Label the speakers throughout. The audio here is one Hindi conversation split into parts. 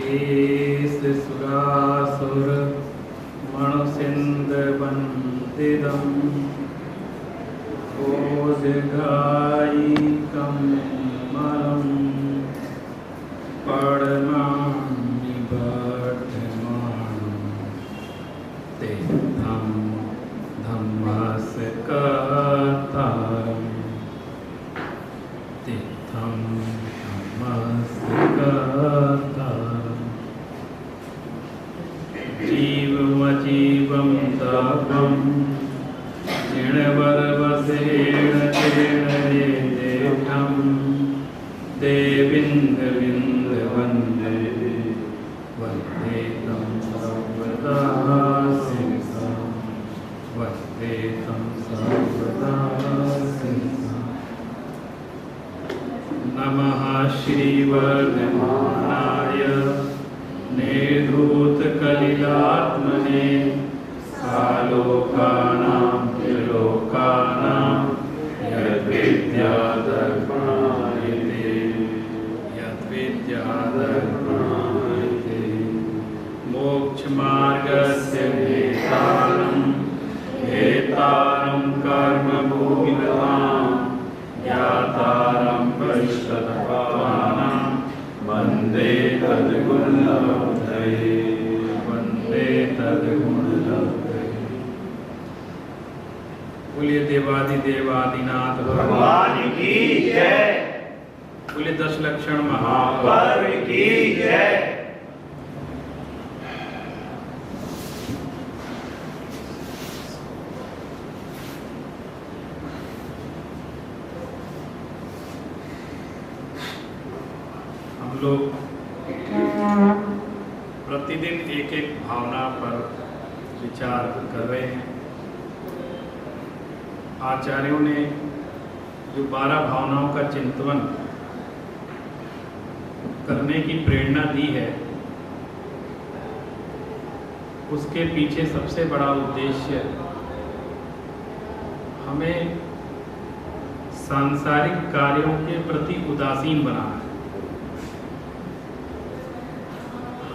Speaker 1: केश सुरासुर मणुसिंद वंदिदं ओजगायिकं मलं पढ़नामि वर्धमानं तीर्थं धम्मस्य कथारं तीर्थं धम्मस्य कथारं जीवमजीवं तपं जिणवरवसेण देवं देविन्द्रविन्द वन्दे वन्दे तं सर्वदा शिरसा वन्दे तं सर्वदा शिरसा। नमः श्रीवर्धमानाय निर्धूतकलिलात्मने सालोकानां त्रिलोकानां यद्विद्यादर्पणायते मोक्षमार्गस्य हेतारं कर्मभूमिरतां ज्ञातारं वैष्णवानां वन्दे तद्गुणलब्धये वन्दे तद्गुणलब्धये। बोलिए देवादिदेवादिनाथ
Speaker 2: भगवान की जय।
Speaker 1: बोलिए दशलक्षण महापर्व
Speaker 2: की जय।
Speaker 1: हम लोग प्रतिदिन एक एक भावना पर विचार कर रहे हैं। आचार्यों ने जो 12 भावनाओं का चिंतन करने की प्रेरणा दी है, उसके पीछे सबसे बड़ा उद्देश्य हमें सांसारिक कार्यों के प्रति उदासीन बनाना है।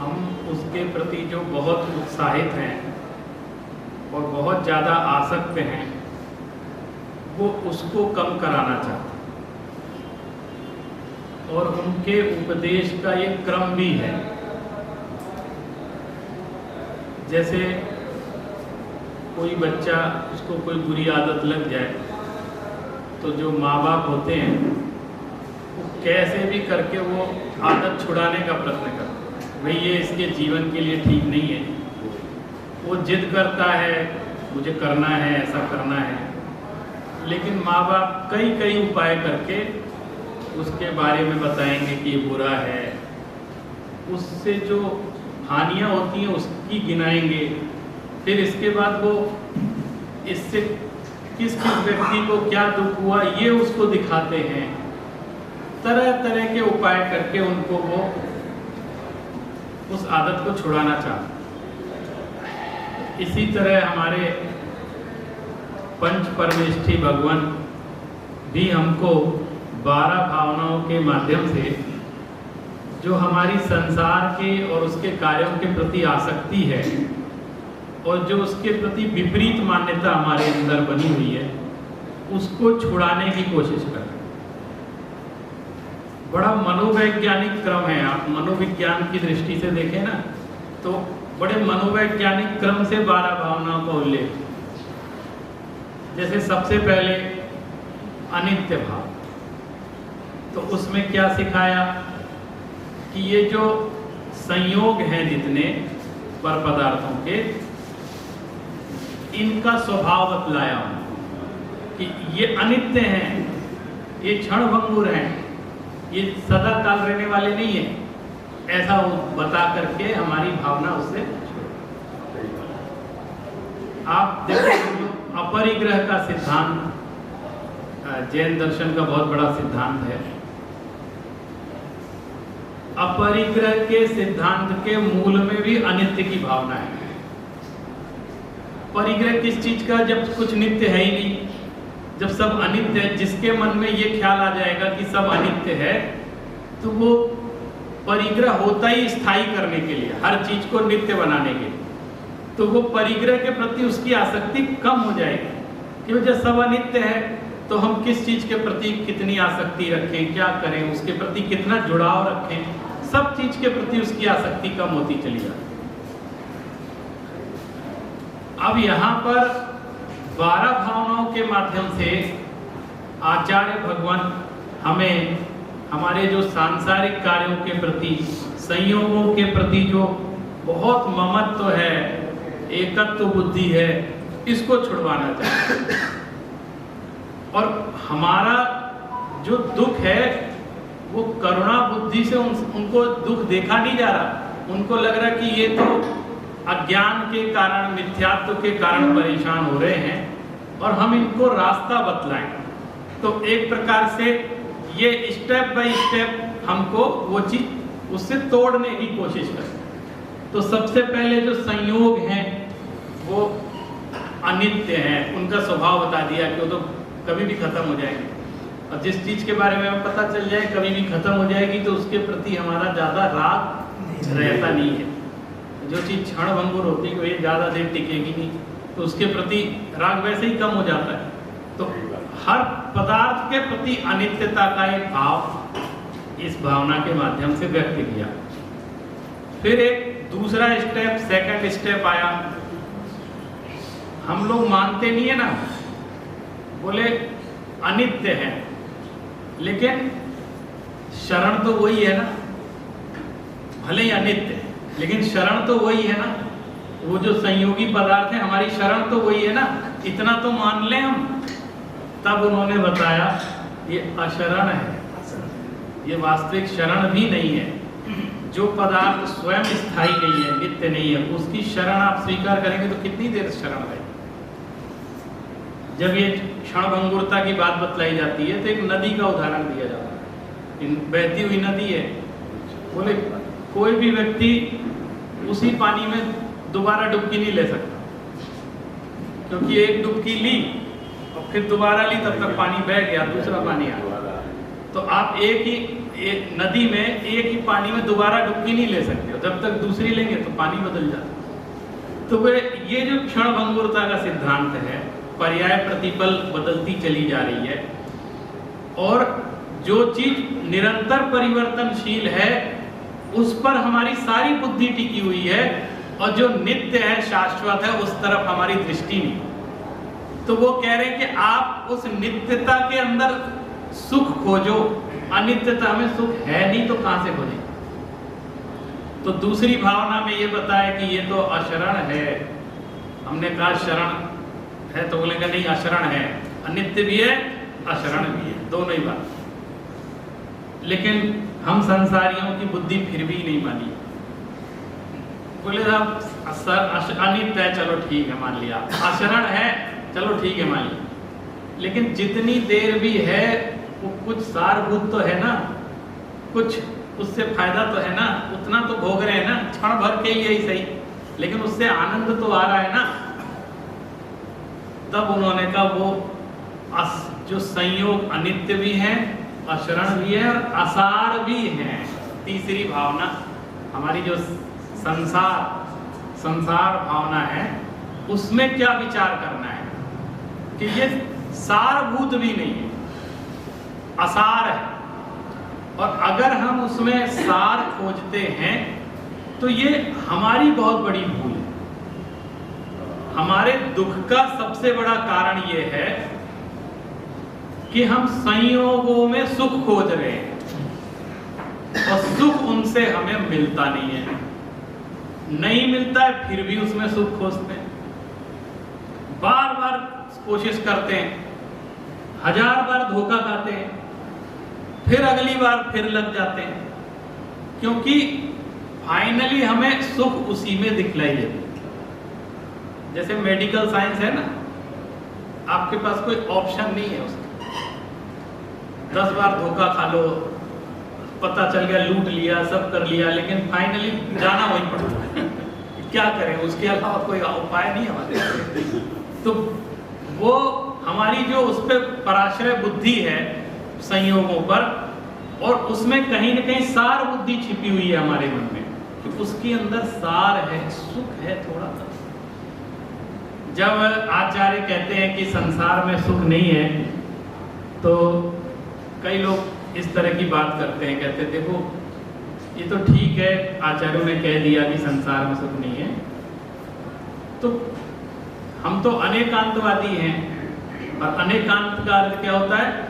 Speaker 1: हम उसके प्रति जो बहुत उत्साहित हैं और बहुत ज़्यादा आसक्त हैं, वो उसको कम कराना चाहते हैं। और उनके उपदेश का एक क्रम भी है। जैसे कोई बच्चा, उसको कोई बुरी आदत लग जाए तो जो माँ बाप होते हैं वो कैसे भी करके वो आदत छुड़ाने का प्रयत्न करते हैं। भाई ये इसके जीवन के लिए ठीक नहीं है। वो जिद करता है, मुझे करना है, ऐसा करना है, लेकिन माँ बाप कई उपाय करके उसके बारे में बताएंगे कि ये बुरा है, उससे जो हानियाँ होती हैं उसकी गिनाएंगे। फिर इसके बाद वो इससे किस व्यक्ति को क्या दुख हुआ ये उसको दिखाते हैं। तरह तरह के उपाय करके उनको वो उस आदत को छुड़ाना चाहते हैं। इसी तरह हमारे पंच परमेष्ठी भगवान भी हमको 12 भावनाओं के माध्यम से जो हमारी संसार के और उसके कार्यों के प्रति आसक्ति है और जो उसके प्रति विपरीत मान्यता हमारे अंदर बनी हुई है, उसको छुड़ाने की कोशिश कर रहे हैं। बड़ा मनोवैज्ञानिक क्रम है। आप मनोविज्ञान की दृष्टि से देखें ना, तो बड़े मनोवैज्ञानिक क्रम से 12 भावनाओं का उल्लेख। जैसे सबसे पहले अनित्य भाव, तो उसमें क्या सिखाया कि ये जो संयोग हैं जितने पर पदार्थों के, इनका स्वभाव बतलाया कि ये अनित्य हैं, ये क्षणभंगुर हैं, ये सदा काल रहने वाले नहीं है। ऐसा बता करके हमारी भावना उससे। आप देखो अपरिग्रह का सिद्धांत जैन दर्शन का बहुत बड़ा सिद्धांत है। अपरिग्रह के सिद्धांत के मूल में भी अनित्य की भावना है। परिग्रह किस चीज का? जब कुछ नित्य है ही नहीं, जब सब अनित्य है, जिसके मन में ये ख्याल आ जाएगा कि सब अनित्य है, तो वो परिग्रह होता ही स्थायी करने के लिए, हर चीज को नित्य बनाने के लिए, तो वो परिग्रह के प्रति उसकी आसक्ति कम हो जाएगी। क्योंकि जब सब अनित्य है तो हम किस चीज के प्रति कितनी आसक्ति रखें, क्या करें, उसके प्रति कितना जुड़ाव रखें, सब चीज के प्रति उसकी आसक्ति कम होती चली जाती। अब यहाँ पर 12 भावनाओं के माध्यम से आचार्य भगवान हमें हमारे जो सांसारिक कार्यों के प्रति, संयोगों के प्रति जो बहुत ममत्व है, एकत्व बुद्धि है, इसको छुड़वाना चाहते हैं। और हमारा जो दुख है वो करुणा बुद्धि से उनको दुख देखा नहीं जा रहा, उनको लग रहा कि ये तो अज्ञान के कारण, मिथ्यात्व के कारण परेशान हो रहे हैं और हम इनको रास्ता बतलाएं। तो एक प्रकार से ये स्टेप बाय स्टेप हमको वो चीज उससे तोड़ने की कोशिश करें। तो सबसे पहले जो संयोग हैं वो अनित्य हैं, उनका स्वभाव बता दिया कि वो तो कभी भी खत्म हो जाएंगे, और जिस चीज के बारे में हमें पता चल जाए कभी भी खत्म हो जाएगी तो उसके प्रति हमारा ज्यादा राग रहता नहीं है। जो चीज क्षण भंगुर होती है वो ज्यादा देर टिकेगी नहीं, तो उसके प्रति राग वैसे ही कम हो जाता है। तो हर पदार्थ के प्रति अनित्यता का एक भाव इस भावना के माध्यम से व्यक्त किया। फिर एक दूसरा स्टेप, सेकंड स्टेप आया। हम लोग मानते नहीं है ना, बोले अनित्य है, लेकिन शरण तो वही है ना, भले ही अनित्य है लेकिन शरण तो वही है ना। वो जो संयोगी पदार्थ है हमारी शरण तो वही है ना, इतना तो मान लें हम। तब उन्होंने बताया ये अशरण है, ये वास्तविक शरण भी नहीं है। जो पदार्थ स्वयं स्थायी नहीं है, नित्य नहीं है, उसकी शरण आप स्वीकार करेंगे तो कितनी देर शरण रहेगी। जब ये क्षणभंगुरता की बात बतलाई जाती है तो एक नदी का उदाहरण दिया जाता है। बहती हुई नदी है, बोले कोई भी व्यक्ति उसी पानी में दोबारा डुबकी नहीं ले सकता, क्योंकि एक डुबकी ली और फिर दोबारा ली, तब तक पानी बह गया, दूसरा पानी आ गया। तो आप एक नदी में एक ही पानी में दोबारा डुबकी नहीं ले सकते, जब तक दूसरी लेंगे तो पानी बदल जाता। तो वे ये जो क्षणभंगुरता का सिद्धांत है, पर्याय प्रतिपल बदलती चली जा रही है, और जो चीज निरंतर परिवर्तनशील है उस पर हमारी सारी बुद्धि टिकी हुई है, और जो नित्य है, शाश्वत है, उस तरफ हमारी दृष्टि नहीं। तो वो कह रहे हैं कि आप उस नित्यता के अंदर सुख खोजो, अनित्यता में सुख है नहीं तो कहां से खोजें। तो दूसरी भावना में ये बताया कि ये तो अशरण है। हमने कहा शरण है तो बोलेंगे नहीं, अशरण है, अनित्य भी है अशरण भी है, दोनों ही बात। लेकिन हम संसारियों की बुद्धि फिर भी नहीं मानी। बोले साहब अनित्य है, चलो ठीक है मान लिया, अशरण है, चलो ठीक है मान लिया, लेकिन जितनी देर भी है वो कुछ सारभूत तो है ना, कुछ उससे फायदा तो है ना, उतना तो भोग रहे हैं ना, क्षण भर के लिए ही सही, लेकिन उससे आनंद तो आ रहा है ना। तब उन्होंने कहा वो जो संयोग अनित्य भी है, अशरण भी है और असार भी है। तीसरी भावना हमारी जो संसार भावना है, उसमें क्या विचार करना है कि ये सारभूत भी नहीं है, असार है, और अगर हम उसमें सार खोजते हैं तो ये हमारी बहुत बड़ी भूल है। हमारे दुख का सबसे बड़ा कारण ये है कि हम संयोगों में सुख खोज रहे हैं और सुख उनसे हमें मिलता नहीं है, नहीं मिलता है फिर भी उसमें सुख खोजते हैं, बार बार कोशिश करते हैं, 1000 बार धोखा खाते हैं, फिर अगली बार फिर लग जाते हैं, क्योंकि फाइनली हमें सुख उसी में दिखलाई देता है। जैसे मेडिकल साइंस है ना, आपके पास कोई ऑप्शन नहीं है उसका, 10 बार धोखा खा लो, पता चल गया, लूट लिया, सब कर लिया, लेकिन फाइनली जाना वहीं पड़ता है। क्या करें, उसके अलावा कोई उपाय नहीं हमारे। तो वो हमारी जो उस पर पराश्रय बुद्धि है संयोगों पर, और उसमें कहीं ना कहीं सार बुद्धि छिपी हुई है हमारे मन में कि उसके अंदर सार है, सुख है थोड़ा सा। जब आचार्य कहते हैं कि संसार में सुख नहीं है, तो कई लोग इस तरह की बात करते हैं, कहते हैं देखो ये तो ठीक है, आचार्यों ने कह दिया कि संसार में सुख नहीं है, तो हम तो अनेकांतवादी हैं, और अनेकांत का अर्थ क्या होता है?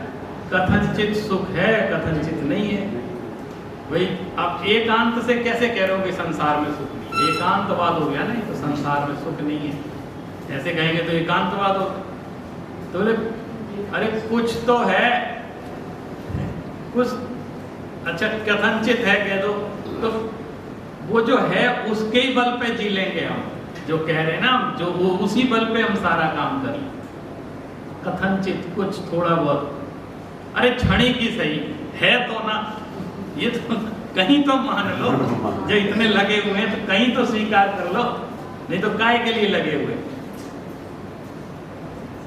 Speaker 1: कथनचित सुख है, कथनचित नहीं है। भाई आप एकांत से कैसे कह रहे हो कि संसार में सुख नहीं? एकांतवाद हो गया नहीं, तो संसार में सुख नहीं है ऐसे कहेंगे तो एकांतवाद हो। तो बोले अरे कुछ तो है, कुछ अच्छा कथनचित है कह दो, तो वो जो है उसके ही बल पे जी लेंगे हम, जो कह रहे हैं ना, जो वो उसी बल पे हम सारा काम कर लें। कथनचित कुछ थोड़ा बहुत, अरे क्षणी की सही है तो ना, ये तो कहीं तो मान लो, जो इतने लगे हुए हैं तो कहीं तो स्वीकार कर लो, नहीं तो काय के लिए लगे हुए।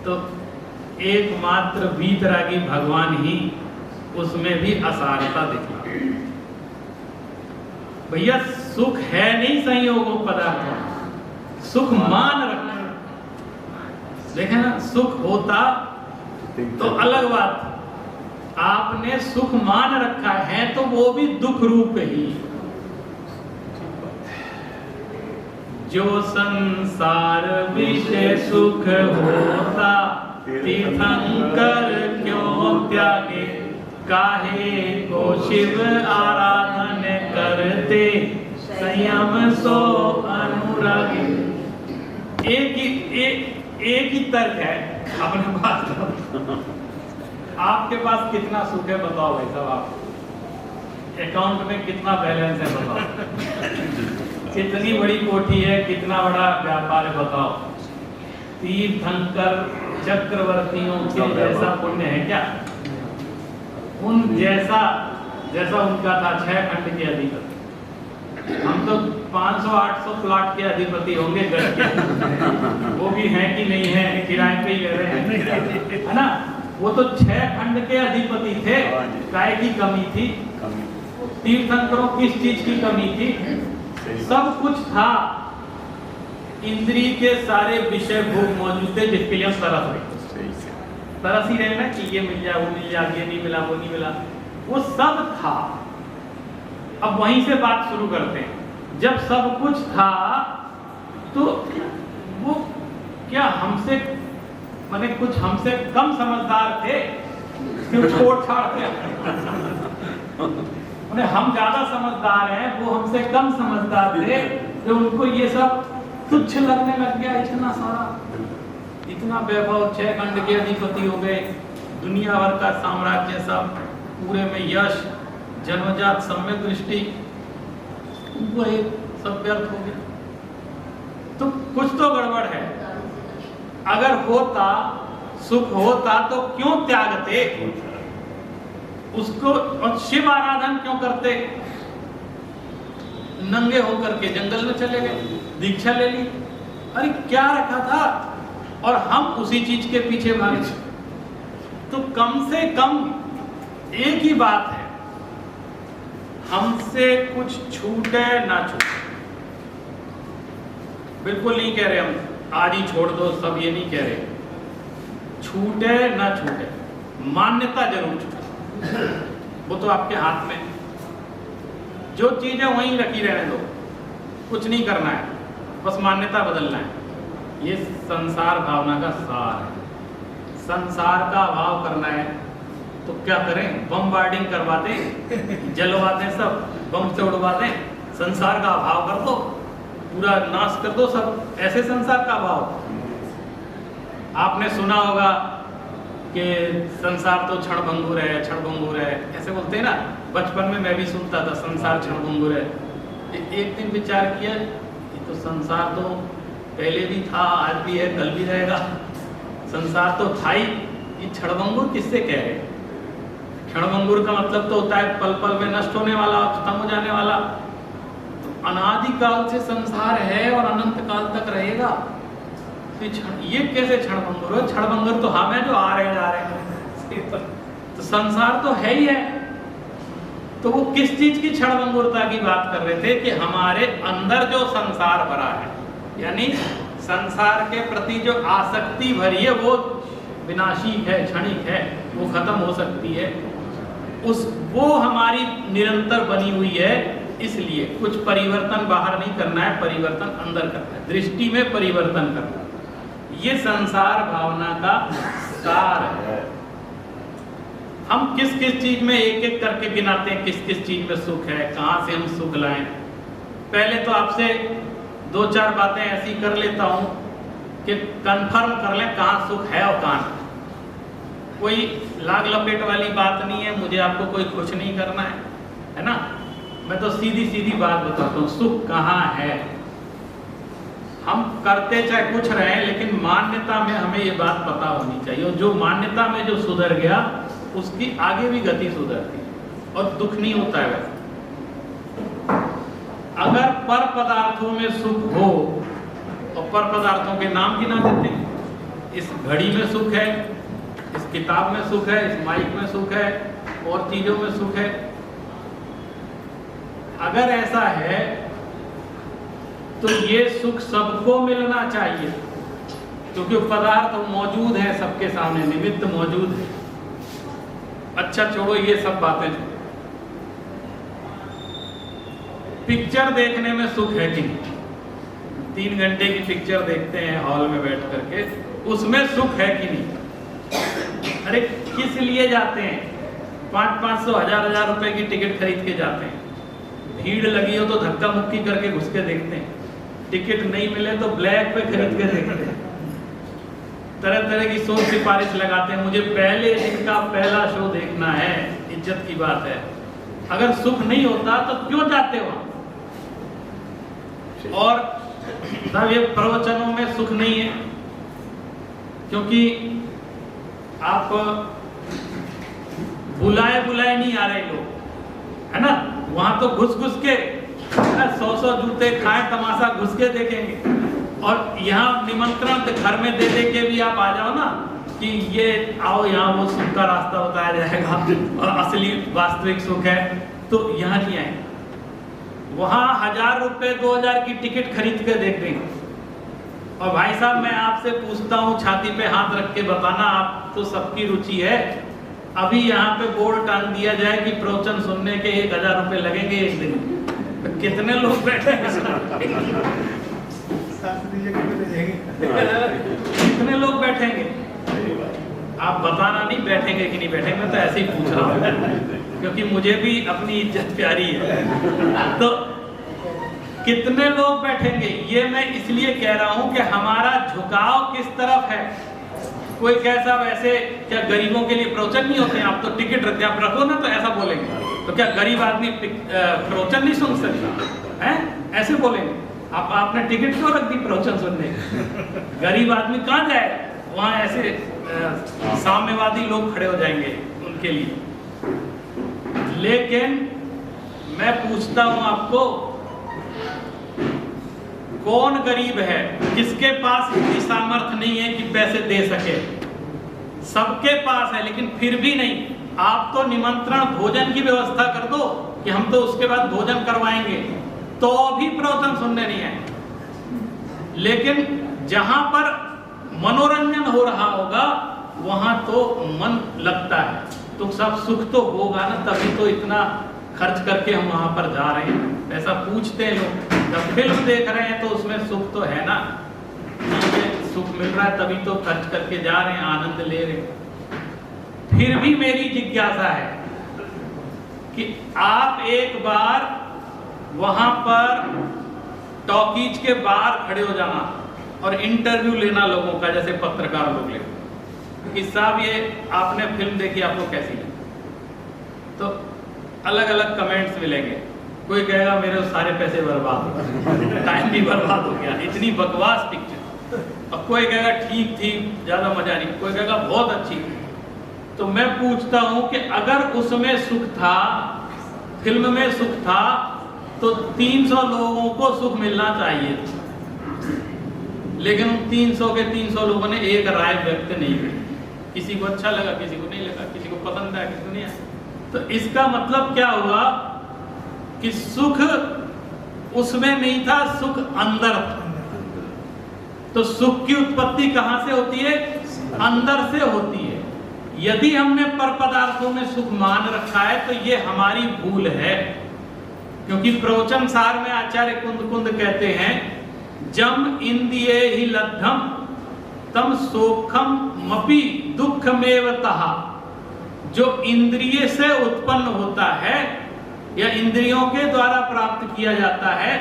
Speaker 1: तो एकमात्र वीतरागी भगवान ही उसमें भी असारता दिखला। भैया सुख है नहीं संयोगों पदार्थों, सुख मान रखना। देखे ना, सुख होता तो अलग बात, आपने सुख मान रखा है तो वो भी दुख रूप ही। जो संसार विषय सुख होता, तीर्थंकर क्यों त्यागे, काहे को शिव आराधन करते, संयम सो अनुरागी। एक ही तर्क है अपने पास। आपके पास कितना सुख है बताओ भाई साहब, आप अकाउंट में कितना बैलेंस है बताओ, कितनी बड़ी कोठी है, कितना बड़ा व्यापार है बताओ। तीर्थंकर चक्रवर्तियों के जैसा पुण्य है क्या? उन जैसा जैसा उनका था 6 खंड के अधिपति, हम तो 500-800 प्लाट के अधिपति होंगे घर के। वो भी हैं कि नहीं है, किराए पे ही ले रहे हैं, है ना। वो तो 6 खंड के अधिपति थे, काय की कमी थी? तीर्थंकरों किस चीज की कमी थी? सब कुछ था, इंद्रिय के सारे विषय भोग मौजूद थे, जिसके लिए हम तरस रहे, तरस ही रहे ना कि ये मिल जाए, वो मिल जाए, ये नहीं मिला, वो नहीं मिला, वो सब था। अब वहीं से बात शुरू करते हैं। जब सब कुछ था तो वो क्या हमसे, माने कुछ हमसे कम समझदार थे? क्यों छोड़ छाड़ के? माने हम ज्यादा समझदार हैं, वो हमसे कम समझदार थे, जो उनको ये सब तुच्छ लगने लग गया। इतना सारा, इतना वैभव, 6 खंड के अधिपति हो गए, दुनिया भर का साम्राज्य, सब पूरे में यश, जन्मजात सम्यक दृष्टि, वो सब व्यर्थ हो गया। तो कुछ तो गड़बड़ है। अगर होता, सुख होता तो क्यों त्यागते उसको, और शिव आराधन क्यों करते? नंगे होकर के जंगल में चले गए, दीक्षा ले ली, अरे क्या रखा था, और हम उसी चीज के पीछे भागे। तो कम से कम एक ही बात है, हमसे कुछ छूटे ना छूटे। बिल्कुल नहीं कह रहे हम आज ही छोड़ दो सब, ये नहीं कह रहे, छूटे ना छूटे, मान्यता जरूर छूटे, वो तो आपके हाथ में। जो चीज है वहीं रखी रहने दो, कुछ नहीं करना है, बस मान्यता बदलना है। ये संसार भावना का सार है। संसार का भाव करना है तो क्या करें? बमबार्डिंग करवा दें, जलवा दें, सब बम से उड़वा दें, संसार का भाव कर दो, पूरा नाश कर दो सब, ऐसे संसार का भाव। आपने सुना होगा कि संसार तो क्षणभंगुर है, क्षणभंगुर है, ऐसे बोलते हैं ना। बचपन में मैं भी सुनता था संसार क्षणभंगुर है। एक दिन विचार किया, ये तो संसार तो पहले भी था, आज भी है, कल भी रहेगा, संसार तो था ही, ये क्षणभंगुर किससे कह रहे? क्षणभंगुर का मतलब तो होता है पल पल में नष्ट होने वाला, खत्म हो जाने वाला। तो अनादिकाल से संसार है और अनंत काल तक रहेगा, तो ये कैसे क्षणभंगुर है? क्षणभंगुर तो हम हैं जो आ रहे हैं जा रहे हैं। तो संसार तो है ही है, तो वो किस चीज की क्षणभंगुरता की बात कर रहे थे कि हमारे अंदर जो संसार भरा है, यानी संसार के प्रति जो आसक्ति भरी है वो विनाशी है, क्षणिक है, वो खत्म हो सकती है, वो हमारी निरंतर बनी हुई है। इसलिए कुछ परिवर्तन बाहर नहीं करना है, परिवर्तन अंदर करना है, दृष्टि में परिवर्तन करना है। ये संसार भावना का सार है। हम किस किस चीज में एक एक करके गिनाते हैं, किस किस चीज में सुख है, कहां से हम सुख लाएं। पहले तो आपसे 2-4 बातें ऐसी कर लेता हूं कि कंफर्म कर लें कहां सुख है और कहां नहीं। कोई लाग लपेट वाली बात नहीं है, मुझे आपको कोई खुश नहीं करना है ना। मैं तो सीधी सीधी बात बताता हूँ, सुख कहाँ है। हम करते चाहे कुछ रहे, लेकिन मान्यता में हमें ये बात पता होनी चाहिए, और जो मान्यता में जो सुधर गया उसकी आगे भी गति सुधरती है और दुख नहीं होता है। वैसे अगर पर पदार्थों में सुख हो, और पर पदार्थों के नाम गिना देते हैं, इस घड़ी में सुख है, इस किताब में सुख है, इस माइक में सुख है, और चीजों में सुख है। अगर ऐसा है तो ये सुख सबको मिलना चाहिए, क्योंकि पदार्थ मौजूद है सबके सामने, निमित्त मौजूद है। अच्छा छोड़ो ये सब बातें, पिक्चर देखने में सुख है कि नहीं? 3 घंटे की पिक्चर देखते हैं हॉल में बैठ करके, उसमें सुख है कि नहीं? अरे किस लिए जाते हैं? 500-500 1000 रुपए की टिकट खरीद के जाते हैं। भीड़ लगी हो तो धक्का मुक्की करके घुस के देखते हैं, टिकट नहीं मिले तो ब्लैक पे खरीद के देखते हैं, तरह तरह की शो सिफारिश लगाते हैं। मुझे पहले दिन का पहला शो देखना है, इज्जत की बात है। अगर सुख नहीं होता तो क्यों जाते हो? और तब ये प्रवचनों में सुख नहीं है, क्योंकि आप बुलाए बुलाए नहीं आ रहे लोग, है ना। वहां तो घुस घुस के 100 जूते खाए तमाशा घुस के देखेंगे, और यहाँ निमंत्रण घर में दे दे के भी आप आ जाओ ना कि ये आओ, यहाँ वो सुख का रास्ता बताया जाएगा और असली वास्तविक सुख है, तो यहाँ नहीं आए। वहां 1000 रुपए 2000 की टिकट खरीद के देख देंगे। और भाई साहब मैं आपसे पूछता हूँ, छाती पे हाथ रख के बताना, आप तो सबकी रुचि है, अभी यहाँ पे बोर्ड टांग दिया जाए कि प्रवचन सुनने के 1000 रुपए लगेंगे एक दिन, तो कितने लोग बैठेंगे? कितने लोग बैठेंगे? आप बताना नहीं बैठेंगे कि नहीं बैठेंगे, मैं तो ऐसे ही पूछ रहा हूँ क्योंकि मुझे भी अपनी इज्जत प्यारी है। तो कितने लोग बैठेंगे ये मैं इसलिए कह रहा हूँ कि हमारा झुकाव किस तरफ है। कोई कैसा वैसे क्या गरीबों के लिए प्रवचन नहीं होते हैं? आप तो टिकट रखते, आप रखो ना तो ऐसा बोलेंगे, तो क्या गरीब आदमी प्रवचन नहीं सुन सकता है? ऐसे बोलेंगे। आपने टिकट क्यों रख दी प्रवचन सुनने? गरीब आदमी कहाँ जाए? वहाँ ऐसे साम्यवादी लोग खड़े हो जाएंगे उनके लिए। लेकिन मैं पूछता हूँ आपको, कौन गरीब है? किसके पास इतनी सामर्थ्य नहीं है कि पैसे दे सके? सबके पास है, लेकिन फिर भी नहीं। आप तो निमंत्रण भोजन की व्यवस्था कर दो कि हम तो उसके बाद भोजन करवाएंगे, तो भी प्रवचन सुनने नहीं आए। लेकिन जहां पर मनोरंजन हो रहा होगा वहां तो मन लगता है, तो सब सुख तो होगा ना, तभी तो इतना खर्च करके हम वहां पर जा रहे हैं। ऐसा पूछते हैं लोग। जब फिल्म देख रहे हैं तो उसमें सुख तो है ना, सुख मिल रहा है तभी तो खर्च करके जा रहे हैं, आनंद ले रहे हैं। फिर भी मेरी जिज्ञासा है कि आप एक बार वहां पर टॉकीज के बाहर खड़े हो जाना और इंटरव्यू लेना लोगों का, जैसे पत्रकार लोग लेते कि साहब ये आपने फिल्म देखी, आपको कैसी लगी? तो अलग अलग कमेंट्स मिलेंगे। कोई कहेगा मेरे सारे पैसे बर्बाद हो गए, टाइम भी बर्बाद हो गया, इतनी बकवास पिक्चर। अब कोई कहेगा ठीक थी, ज्यादा मजा नहीं, कोई कहेगा बहुत अच्छी। तो मैं पूछता हूं कि अगर उसमें सुख था, फिल्म में सुख था, तो 300 लोगों को सुख मिलना चाहिए। लेकिन उन 300 के 300 लोगों ने एक राय व्यक्त नहीं की। किसी को अच्छा लगा, किसी को नहीं लगा, किसी को पसंद आया, किसी को नहीं आया। तो इसका मतलब क्या हुआ कि सुख उसमें नहीं था, सुख अंदर था। तो सुख की उत्पत्ति कहां से होती है? अंदर से होती है। यदि हमने पर पदार्थों में सुख मान रखा है तो ये हमारी भूल है, क्योंकि प्रवचन सार में आचार्य कुंद कुंद कहते हैं, जम इंद्रिये ही लब्धम तम सोखम मपि दुखमेव तहा। जो इंद्रिय से उत्पन्न होता है या इंद्रियों के द्वारा प्राप्त किया जाता है,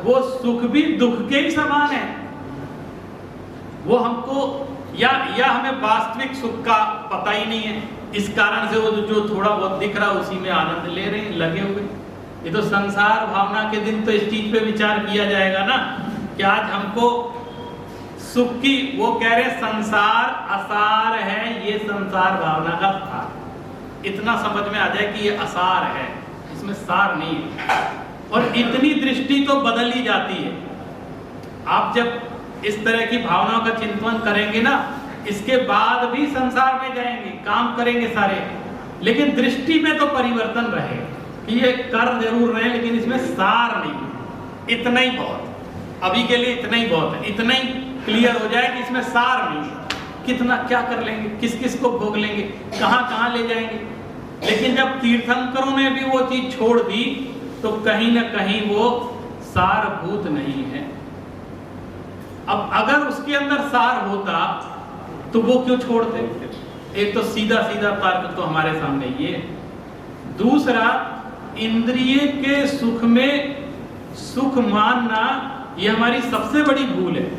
Speaker 1: वो सुख भी दुख के ही समान है। वो हमको या हमें वास्तविक सुख का पता ही नहीं है, इस कारण से वो जो थोड़ा बहुत दिख रहा उसी में आनंद ले रहे हैं, लगे हुए। ये तो संसार भावना के दिन तो इस चीज पे विचार किया जाएगा ना कि आज हमको सुख की, वो कह रहे संसार असार है, ये संसार भावना का सार। इतना समझ में आ जाए कि ये असार है, इसमें सार नहीं है। और इतनी दृष्टि तो बदल ही जाती है। आप जब इस तरह की भावनाओं का चिंतन करेंगे ना, इसके बाद भी संसार में जाएंगे, काम करेंगे सारे, लेकिन दृष्टि में तो परिवर्तन रहेगा कि ये कर जरूर रहे हैं लेकिन इसमें सार नहीं। इतना ही बहुत, अभी के लिए इतना ही बहुत है। इतना ही क्लियर हो जाए कि इसमें सार नहीं है। कितना क्या कर लेंगे, किस किस को भोग लेंगे, कहां कहां ले जाएंगे। लेकिन जब तीर्थंकरों ने भी वो चीज छोड़ दी तो कहीं ना कहीं वो सारभूत नहीं है। अब अगर उसके अंदर सार होता तो वो क्यों छोड़ते? एक तो सीधा सीधा तर्क तो हमारे सामने ये। दूसरा, इंद्रिय के सुख में सुख मानना ये हमारी सबसे बड़ी भूल है।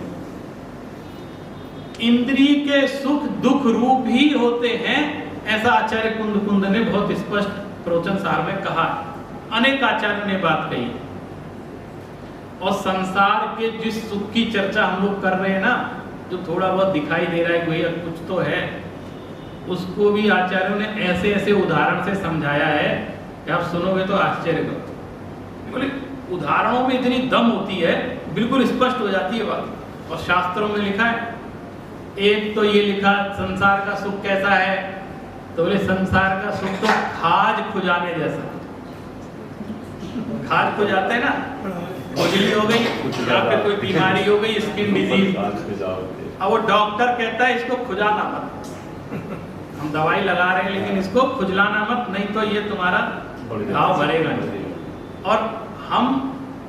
Speaker 1: इंद्रिय के सुख दुख रूप ही होते हैं, ऐसा आचार्य कुंद कुंद ने बहुत स्पष्ट प्रवचन सार में कहा। अनेक आचार्यों ने बात कही। और संसार के जिस सुख की चर्चा हम लोग कर रहे हैं ना, जो थोड़ा बहुत दिखाई दे रहा है भैया कुछ तो है, उसको भी आचार्यों ने ऐसे ऐसे उदाहरण से समझाया है कि आप सुनोगे तो आश्चर्य करोगे। बोले उदाहरणों में इतनी दम होती है, बिल्कुल स्पष्ट हो जाती है बात। और शास्त्रों में लिखा है, एक तो ये लिखा संसार का सुख कैसा है, तो बोले संसार का सुख तो खाज खुजाने जैसा। खाज खुजाते हैं ना, खुजली हो गई या फिर कोई बीमारी हो गई, स्किन डिजीज, अब वो डॉक्टर कहता है इसको खुजाना मत, हम दवाई लगा रहे हैं लेकिन इसको खुजलाना मत, नहीं तो ये तुम्हारा घाव भरेगा नहीं। और हम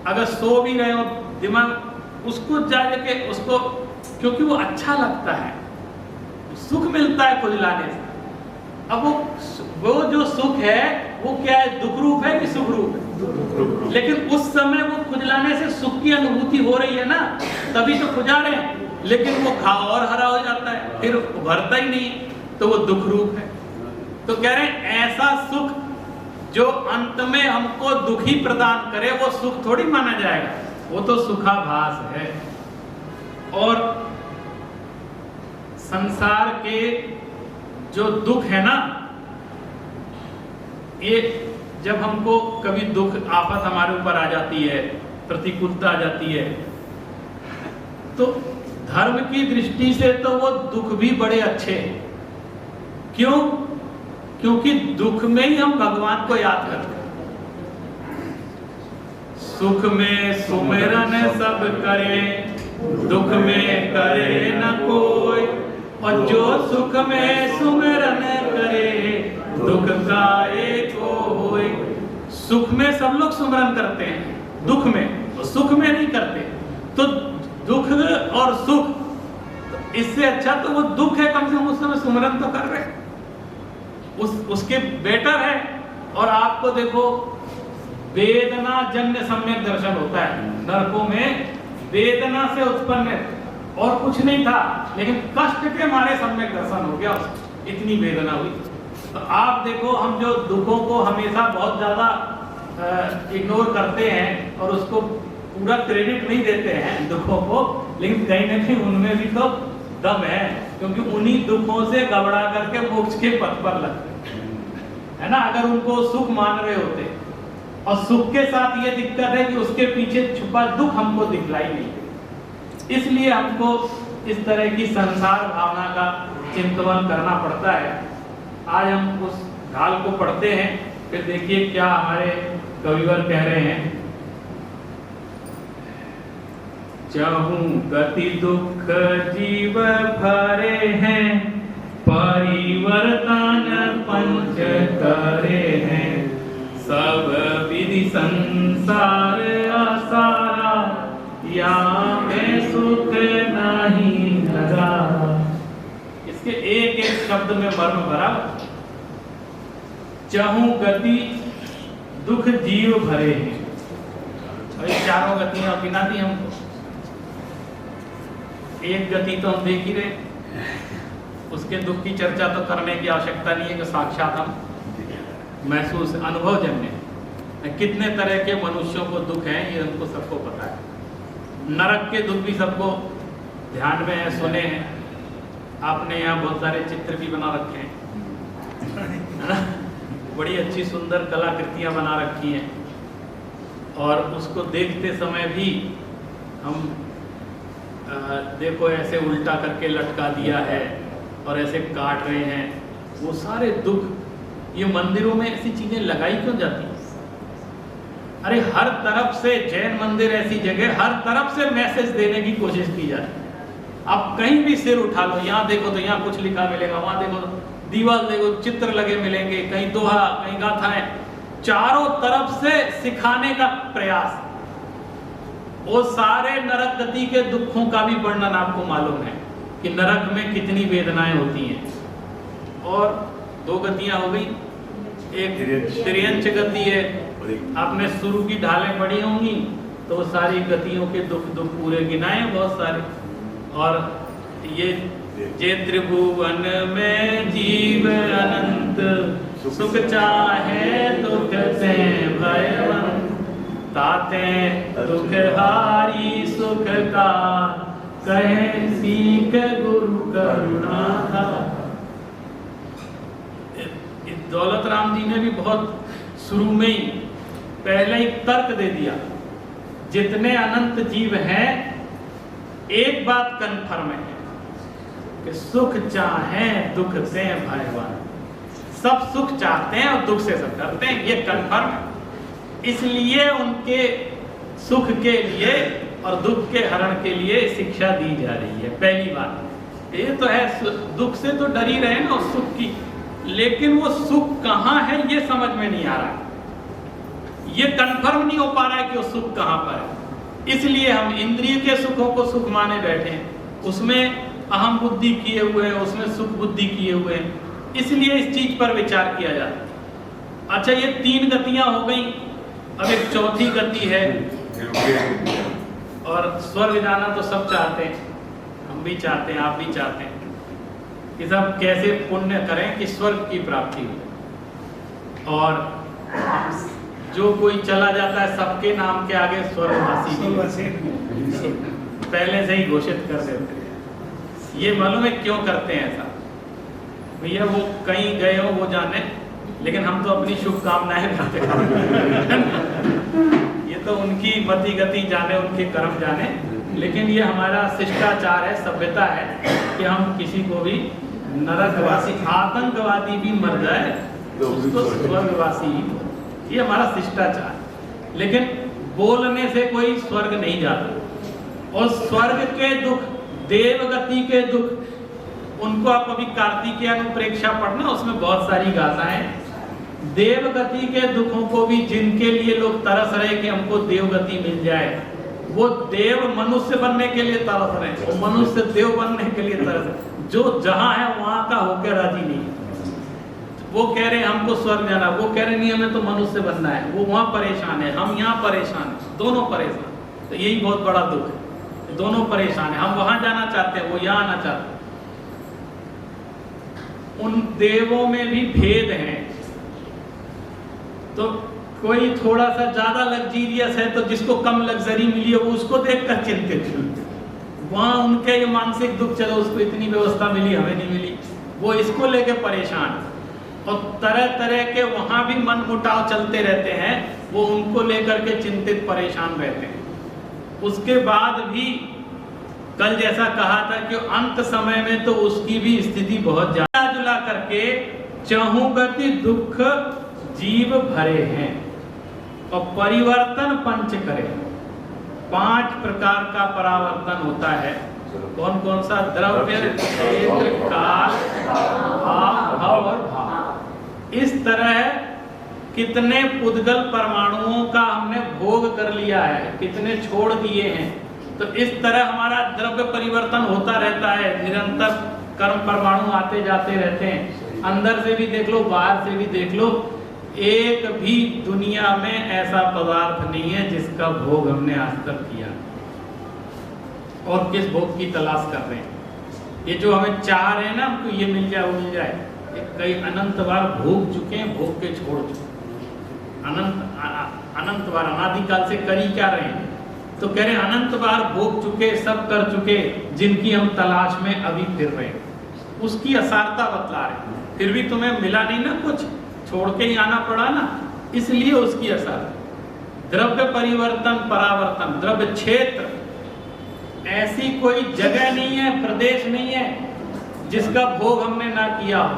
Speaker 1: अगर सो भी रहे हो, दिमाग उसको जाके उसको, क्योंकि वो अच्छा लगता है, सुख मिलता है खुजलाने से। अब वो जो सुख है वो क्या है, दुख रूप है कि सुख रूप है? लेकिन उस समय वो खुजलाने से सुख की अनुभूति हो रही है ना, तभी तो खुजा रहे हैं। लेकिन वो घाव और हरा हो जाता है, फिर उभरता ही नहीं, तो वो दुख रूप है। तो कह रहे हैं ऐसा सुख जो अंत में हमको दुख ही प्रदान करे, वो सुख थोड़ी माना जाएगा, वो तो सुखाभास है। और संसार के जो दुख है ना, ये जब हमको कभी दुख आफत हमारे ऊपर आ जाती है, प्रतिकूलता आ जाती है, तो धर्म की दृष्टि से तो वो दुख भी बड़े अच्छे हैं। क्यों? क्योंकि दुख में ही हम भगवान को याद करते हैं। सुख में सुमिरन सब करे, दुख में करे न कोई, और जो सुख में सुमिरन करे, दुख का एक होए। सुख में सब लोग सुमिरन करते हैं, दुख में तो सुख में नहीं करते। तो दुख और सुख, तो इससे अच्छा तो वो दुख है, कम से कम उस समय सुमिरन तो कर रहे हैं, उसके बेटर है। और आपको देखो, वेदना जन्य सम्यक दर्शन होता है। नरकों में वेदना से उत्पन्न और कुछ नहीं था, लेकिन कष्ट के मारे सम्यक दर्शन हो गया, इतनी वेदना हुई। तो आप देखो, हम जो दुखों को हमेशा बहुत ज्यादा इग्नोर करते हैं और उसको पूरा क्रेडिट नहीं देते हैं दुखों को, लेकिन कहीं ना कहीं उनमें भी तो दम है, क्योंकि उन्हीं दुखों से घबरा करके मोक्ष के पथ पर लगते है ना। अगर उनको सुख मान रहे होते, और सुख के साथ ये दिक्कत है कि उसके पीछे छुपा दुख हमको दिखलाई नहीं। इसलिए हमको इस तरह की संसार भावना का चिंतन करना पड़ता है। आज हम उस ढाल को पढ़ते हैं फिर देखिए क्या हमारे कविवर कह रहे हैं। चहु गति दुख जीव भरे हैं, परिवर्तन पंच करे हैं, सब विधि संसार असारा, या में सुख नहीं लगा। इसके एक एक शब्द में मर्म भरा। चहु गति दुख जीव भरे हैं, और चारों गतियां गिना दी हमको। एक गति तो हम देख ही रहे, उसके दुख की चर्चा तो करने की आवश्यकता नहीं है कि साक्षात हम महसूस अनुभव जन्य। कितने तरह के मनुष्यों को दुख है ये उनको सबको पता है। नरक के दुख भी सबको ध्यान में है, सुने हैं। आपने यहाँ बहुत सारे चित्र भी बना रखे हैं, बड़ी अच्छी सुंदर कलाकृतियाँ बना रखी हैं, और उसको देखते समय भी हम देखो ऐसे उल्टा करके लटका दिया है और ऐसे काट रहे हैं, वो सारे दुख। ये मंदिरों में ऐसी चीजें लगाई क्यों जाती हैं? अरे हर तरफ से जैन मंदिर ऐसी जगह, हर तरफ से मैसेज देने की कोशिश की जाती है। आप कहीं भी सिर उठा लो, यहाँ देखो तो यहाँ कुछ लिखा मिलेगा, वहां देखो तो दीवार देखो चित्र लगे मिलेंगे, कहीं दोहा कहीं गाथाएं, चारों तरफ से सिखाने का प्रयास। वो सारे नरक गति के दुखों का भी वर्णन आपको मालूम है कि नरक में कितनी वेदनाएं होती हैं। और दो गतियां हो गई, एक त्रियंच गति है, आपने शुरू की ढालें पढ़ी होंगी तो वो सारी गतियों के दुख पूरे गिनाए बहुत सारे। और ये जे त्रिभुवन में जीव अनंत, सुख चाहे दुख से भयवंत, ताते दुख हारी सुख का, कहे सीख गुरु करुणा था। दौलत राम जी ने भी बहुत शुरू में ही पहले ही तर्क दे दिया, जितने अनंत जीव हैं एक बात कन्फर्म है कि सुख चाहे दुख से भयवान। सब सुख चाहते हैं और दुख से सब करते हैं, ये कन्फर्म है। इसलिए उनके सुख के लिए और दुख के हरण के लिए शिक्षा दी जा रही है। पहली बात ये तो है, दुख से तो डर ही रहे ना उस सुख की, लेकिन वो सुख कहाँ है ये समझ में नहीं आ रहा, ये कंफर्म नहीं हो पा रहा है कि वो सुख कहाँ पर है। इसलिए हम इंद्रिय के सुखों को सुख माने बैठे हैं, उसमें अहम बुद्धि किए हुए हैं, उसमें सुख बुद्धि किए हुए हैं, इसलिए इस चीज पर विचार किया जाता है। अच्छा, ये तीन गतियां हो गई, अब एक चौथी गति है। और स्वर्ग जाना तो सब चाहते हैं, हम भी चाहते हैं, आप भी चाहते हैं कि सब कैसे पुण्य करें कि स्वर्ग की प्राप्ति हो। और जो कोई चला जाता है सबके नाम के आगे स्वर्गवासी पहले से ही घोषित कर देते हैं। ये मालूम है क्यों करते हैं ऐसा? भैया वो कहीं गए हो वो जाने, लेकिन हम तो अपनी शुभकामनाएं करते हैं। ये तो उनकी मति गति जाने, उनके कर्म जाने, लेकिन ये हमारा शिष्टाचार है, सभ्यता है कि हम किसी को भी नरकवासी, आतंकवादी भी मर जाए तो उसको स्वर्गवासी ही, ये हमारा शिष्टाचार। लेकिन बोलने से कोई स्वर्ग नहीं जाता। और स्वर्ग के दुख, देवगति के दुख, उनको आप अभी कार्तिकेय अनुप्रेक्षा पढ़ना, उसमें बहुत सारी गाथाएं। देवगति के दुखों को भी जिनके लिए लोग तरस रहे कि हमको देवगति मिल जाए, वो देव मनुष्य बनने के लिए तरस रहे, वो मनुष्य देव बनने के लिए तरस रहे। जो जहां है वहां का होकर राजी नहीं। वो कह रहे हैं हमको स्वर्ग जाना, वो कह रहे नहीं हमें तो मनुष्य बनना है, वो वहां परेशान है, हम यहाँ परेशान है, दोनों परेशान। तो यही बहुत बड़ा दुख है, दोनों परेशान है। हम वहां जाना चाहते हैं, वो यहाँ आना चाहते हैं। उन देवों में भी भेद है। तो कोई थोड़ा सा ज्यादा लग्जीरियस है तो जिसको कम लग्जरी मिली है वो उसको देखकर चिंतित है। वहां उनके ये मानसिक दुख, चलो उसको इतनी व्यवस्था मिली हमें नहीं मिली, वो इसको लेके परेशान। और तरह तरह के वहां भी मन मुटाव चलते रहते हैं, वो उनको लेकर के चिंतित परेशान रहते हैं। उसके बाद भी कल जैसा कहा था कि अंत समय में तो उसकी भी स्थिति बहुत ज्यादा जुला करके चहुं गति दुख जीव भरे हैं और परिवर्तन पंच करे। 5 प्रकार का परावर्तन होता है। कौन कौन सा? द्रव्य, क्षेत्र, काल, भाव, भव और भाव। इस तरह कितने पुद्गल परमाणुओं का हमने भोग कर लिया है, कितने छोड़ दिए हैं। तो इस तरह हमारा द्रव्य परिवर्तन होता रहता है, निरंतर कर्म परमाणु आते जाते रहते हैं। अंदर से भी देख लो, बाहर से भी देख लो, एक भी दुनिया में ऐसा पदार्थ नहीं है जिसका भोग हमने आज तक किया और किस भोग की तलाश कर रहे हैं। ये जो हमें चाह रहे हैं ना, हमको ये मिल जाए वो मिल जाए, ये कई अनंत बार भोग चुके हैं, भोग के छोड़ चुके, अनंत बार अनादिकाल से कर ही क्या रहे हैं। तो कह रहे अनंत बार भोग चुके, सब कर चुके, जिनकी हम तलाश में अभी फिर रहे हैं, उसकी असारता बतला रहे। फिर भी तुम्हें मिला नहीं ना, कुछ छोड़ के ही आना पड़ा ना, इसलिए उसकी असर। द्रव्य परिवर्तन परावर्तन, द्रव्य क्षेत्र, ऐसी कोई जगह नहीं है, प्रदेश नहीं है जिसका भोग हमने ना किया हो।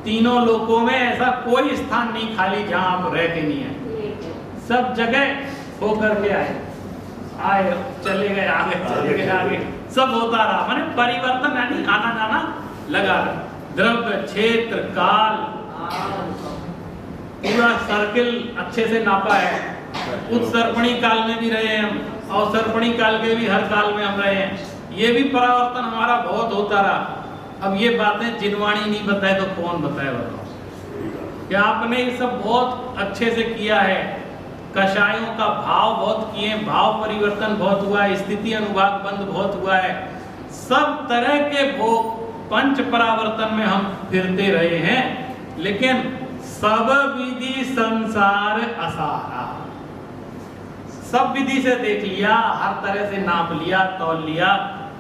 Speaker 1: तीनों लोकों में ऐसा कोई स्थान नहीं खाली जहां आप रह के नहीं आए, सब जगह होकर के आए, चले गए, आगे चले गए, आगे सब होता रहा। माने परिवर्तन यानी आना जाना लगा रहा। द्रव्य, क्षेत्र, काल, पूरा सर्किल अच्छे से नापा है। उत्सर्पणी काल में भी रहे हैं हम, अवसर्पणी काल के भी हर काल में हम रहे हैं। ये भी परावर्तन हमारा बहुत होता रहा। अब ये बातें जिनवाणी नहीं बताए तो कौन बताए? बताओ कि आपने ये सब बहुत अच्छे से किया है। कषायों का भाव बहुत किए, भाव परिवर्तन बहुत हुआ है, स्थिति अनुभाग बंद बहुत हुआ है। सब तरह के भोग पंच परावर्तन में हम फिरते रहे हैं, लेकिन सब विधि संसार असारा। सब विधि से देख लिया, हर तरह से नाप लिया, तौल लिया,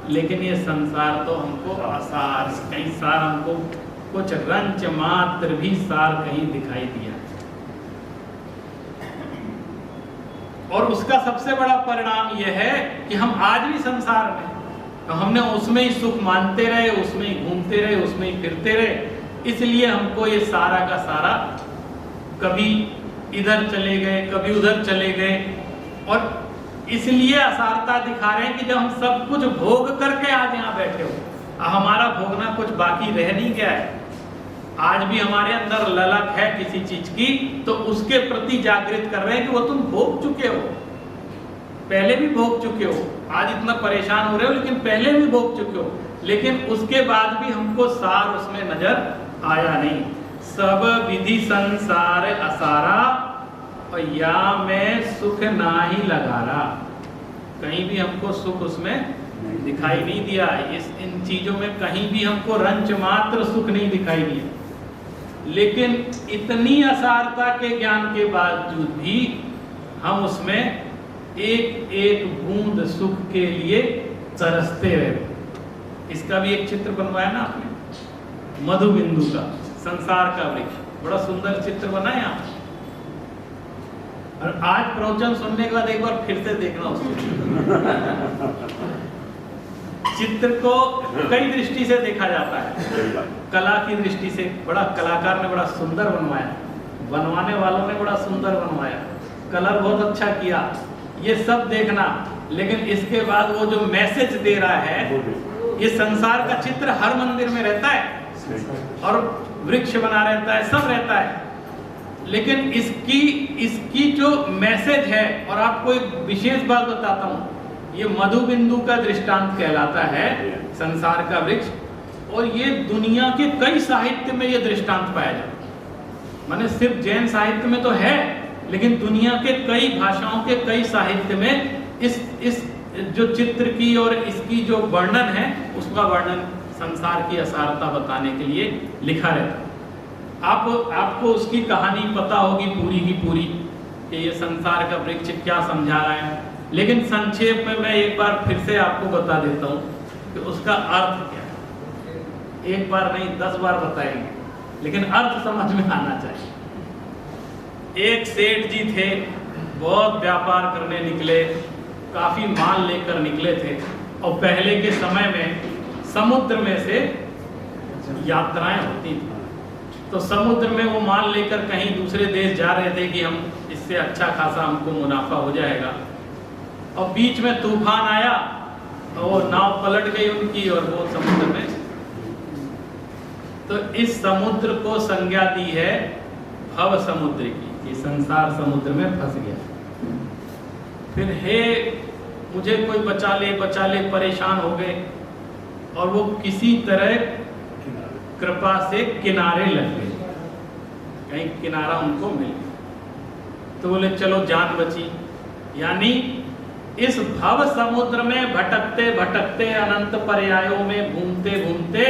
Speaker 1: लेकिन ये संसार तो हमको असार, कहीं सार हमको कुछ रंच मात्र भी सार कहीं दिखाई दिया। और उसका सबसे बड़ा परिणाम यह है कि हम आज भी संसार में, तो हमने उसमें ही सुख मानते रहे, उसमें ही घूमते रहे, उसमें ही फिरते रहे। इसलिए हमको ये सारा का सारा कभी इधर चले गए, कभी उधर चले गए, और इसलिए असारता दिखा रहे हैं कि जब हम सब कुछ भोग करके आज यहाँ बैठे हो, हमारा भोगना कुछ बाकी रह नहीं गया है। आज भी हमारे अंदर ललक है किसी चीज की, तो उसके प्रति जागृत कर रहे हैं कि वो तुम भोग चुके हो, पहले भी भोग चुके हो। आज इतना परेशान हो रहे हो, लेकिन पहले भी भोग चुके हो। लेकिन उसके बाद भी हमको सार उसमें नजर आया नहीं। सब विधि संसार असारा और या में सुख ना ही लगा रहा, कहीं भी हमको सुख उसमें दिखाई नहीं दिया। इन चीजों में कहीं भी हमको रंच मात्र सुख नहीं दिखाई दिया। लेकिन इतनी असारता के ज्ञान के बावजूद भी हम उसमें एक एक बूंद सुख के लिए तरसते रहे। इसका भी एक चित्र बनवाया ना आपने, मधु बिंदु का, संसार का वृक्ष, बड़ा सुंदर चित्र बनाया आप। और आज प्रवचन सुनने के बाद एक बार फिर से देखना उसको। चित्र को कई दृष्टि से देखा जाता है। कला की दृष्टि से बड़ा कलाकार ने बड़ा सुंदर बनवाया, बनवाने वालों ने बड़ा सुंदर बनवाया, कलर बहुत अच्छा किया, ये सब देखना। लेकिन इसके बाद वो जो मैसेज दे रहा है, ये संसार का चित्र हर मंदिर में रहता है और वृक्ष बना रहता है, सब रहता है। लेकिन इसकी जो मैसेज है, और आपको एक विशेष बात बताता हूँ, ये मधु बिंदु का दृष्टांत कहलाता है संसार का वृक्ष, और ये दुनिया के कई साहित्य में ये दृष्टांत पाया जाता है। माने सिर्फ जैन साहित्य में तो है, लेकिन दुनिया के कई भाषाओं के कई साहित्य में इस जो चित्र की और इसकी जो वर्णन है, उसका वर्णन संसार की असारता बताने के लिए लिखा रहता है। आपको उसकी कहानी पता होगी पूरी की पूरी कि ये संसार का वृक्ष क्या समझा रहा है, लेकिन संक्षेप में मैं एक बार फिर से आपको बता देता हूँ कि उसका अर्थ क्या है। एक बार नहीं 10 बार बताएंगे, लेकिन अर्थ समझ में आना चाहिए। एक सेठ जी थे, बहुत व्यापार करने निकले, काफी माल लेकर निकले थे, और पहले के समय में समुद्र में से यात्राएं होती थी। तो समुद्र में वो माल लेकर कहीं दूसरे देश जा रहे थे कि हम इससे अच्छा खासा हमको मुनाफा हो जाएगा, और बीच में तूफान आया और वो नाव पलट गई उनकी और वो समुद्र में। तो इस समुद्र को संज्ञा दी है भव समुद्र की, ये संसार समुद्र में फंस गया। फिर हे मुझे कोई बचा ले, परेशान हो गए, और वो किसी तरह कृपा से किनारे लग गए, कहीं किनारा उनको मिल गया। तो बोले चलो जान बची। यानी इस भव समुद्र में भटकते भटकते अनंत पर्यायों में घूमते घूमते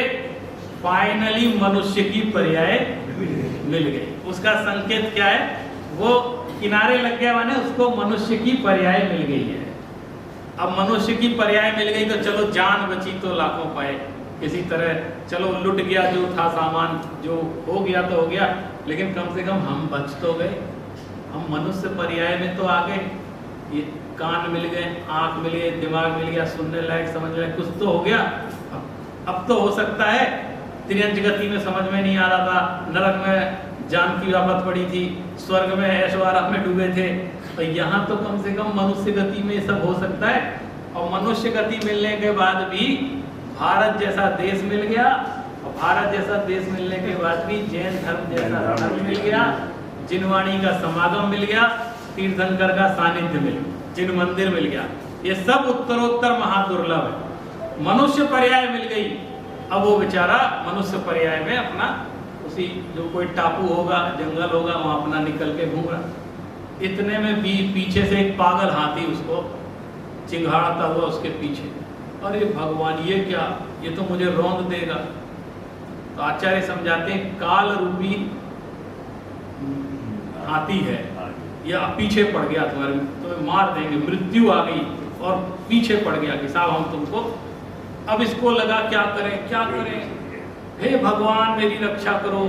Speaker 1: फाइनली मनुष्य की पर्याय मिल गई। उसका संकेत क्या है? वो किनारे लग गया, माने उसको मनुष्य की पर्याय मिल गई है। अब मनुष्य की पर्याय मिल गई तो चलो जान बची तो लाखों पाए, किसी तरह चलो लुट गया जो था सामान, जो हो गया तो हो गया, लेकिन कम से कम हम बच तो गए, हम मनुष्य पर्याय में तो आ गए। ये कान मिल गए, आंख मिल गए, दिमाग मिल गया, सुनने लायक समझने लायक कुछ तो हो गया। अब तो हो सकता है त्रियंच गति में समझ में नहीं आ रहा था, नरक में जान की आफत पड़ी थी, स्वर्ग में ऐश्वर्य में डूबे थे, तो यहाँ तो कम से कम मनुष्य गति में सब हो सकता है। और मनुष्य गति मिलने के बाद भी भारत जैसा देश मिल गया, और भारत जैसा देश मिलने के बाद भी जैन धर्म जैसा धर्म मिल गया, जिनवाणी का समागम मिल गया, तीर्थंकर का सानिध्य मिल गया, जिन मंदिर मिल गया। ये सब उत्तरोत्तर महादुर्लभ है। मनुष्य पर्याय मिल गई, अब वो बेचारा मनुष्य पर्याय में अपना उसी जो कोई टापू होगा, जंगल होगा, वहां अपना निकल के घूम रहा। इतने में भी पीछे से एक पागल हाथी उसको चिंघाड़ता हुआ उसके पीछे, अरे भगवान ये क्या, ये तो मुझे रौंद देगा। तो आचार्य समझाते हैं काल रूपी हाथी है, या पीछे पड़ गया तुम्हारे, तुम्हें मार देंगे, मृत्यु आ गई और पीछे पड़ गया कि साहब हम तुमको, अब इसको लगा क्या करें क्या करें, हे भगवान मेरी रक्षा करो,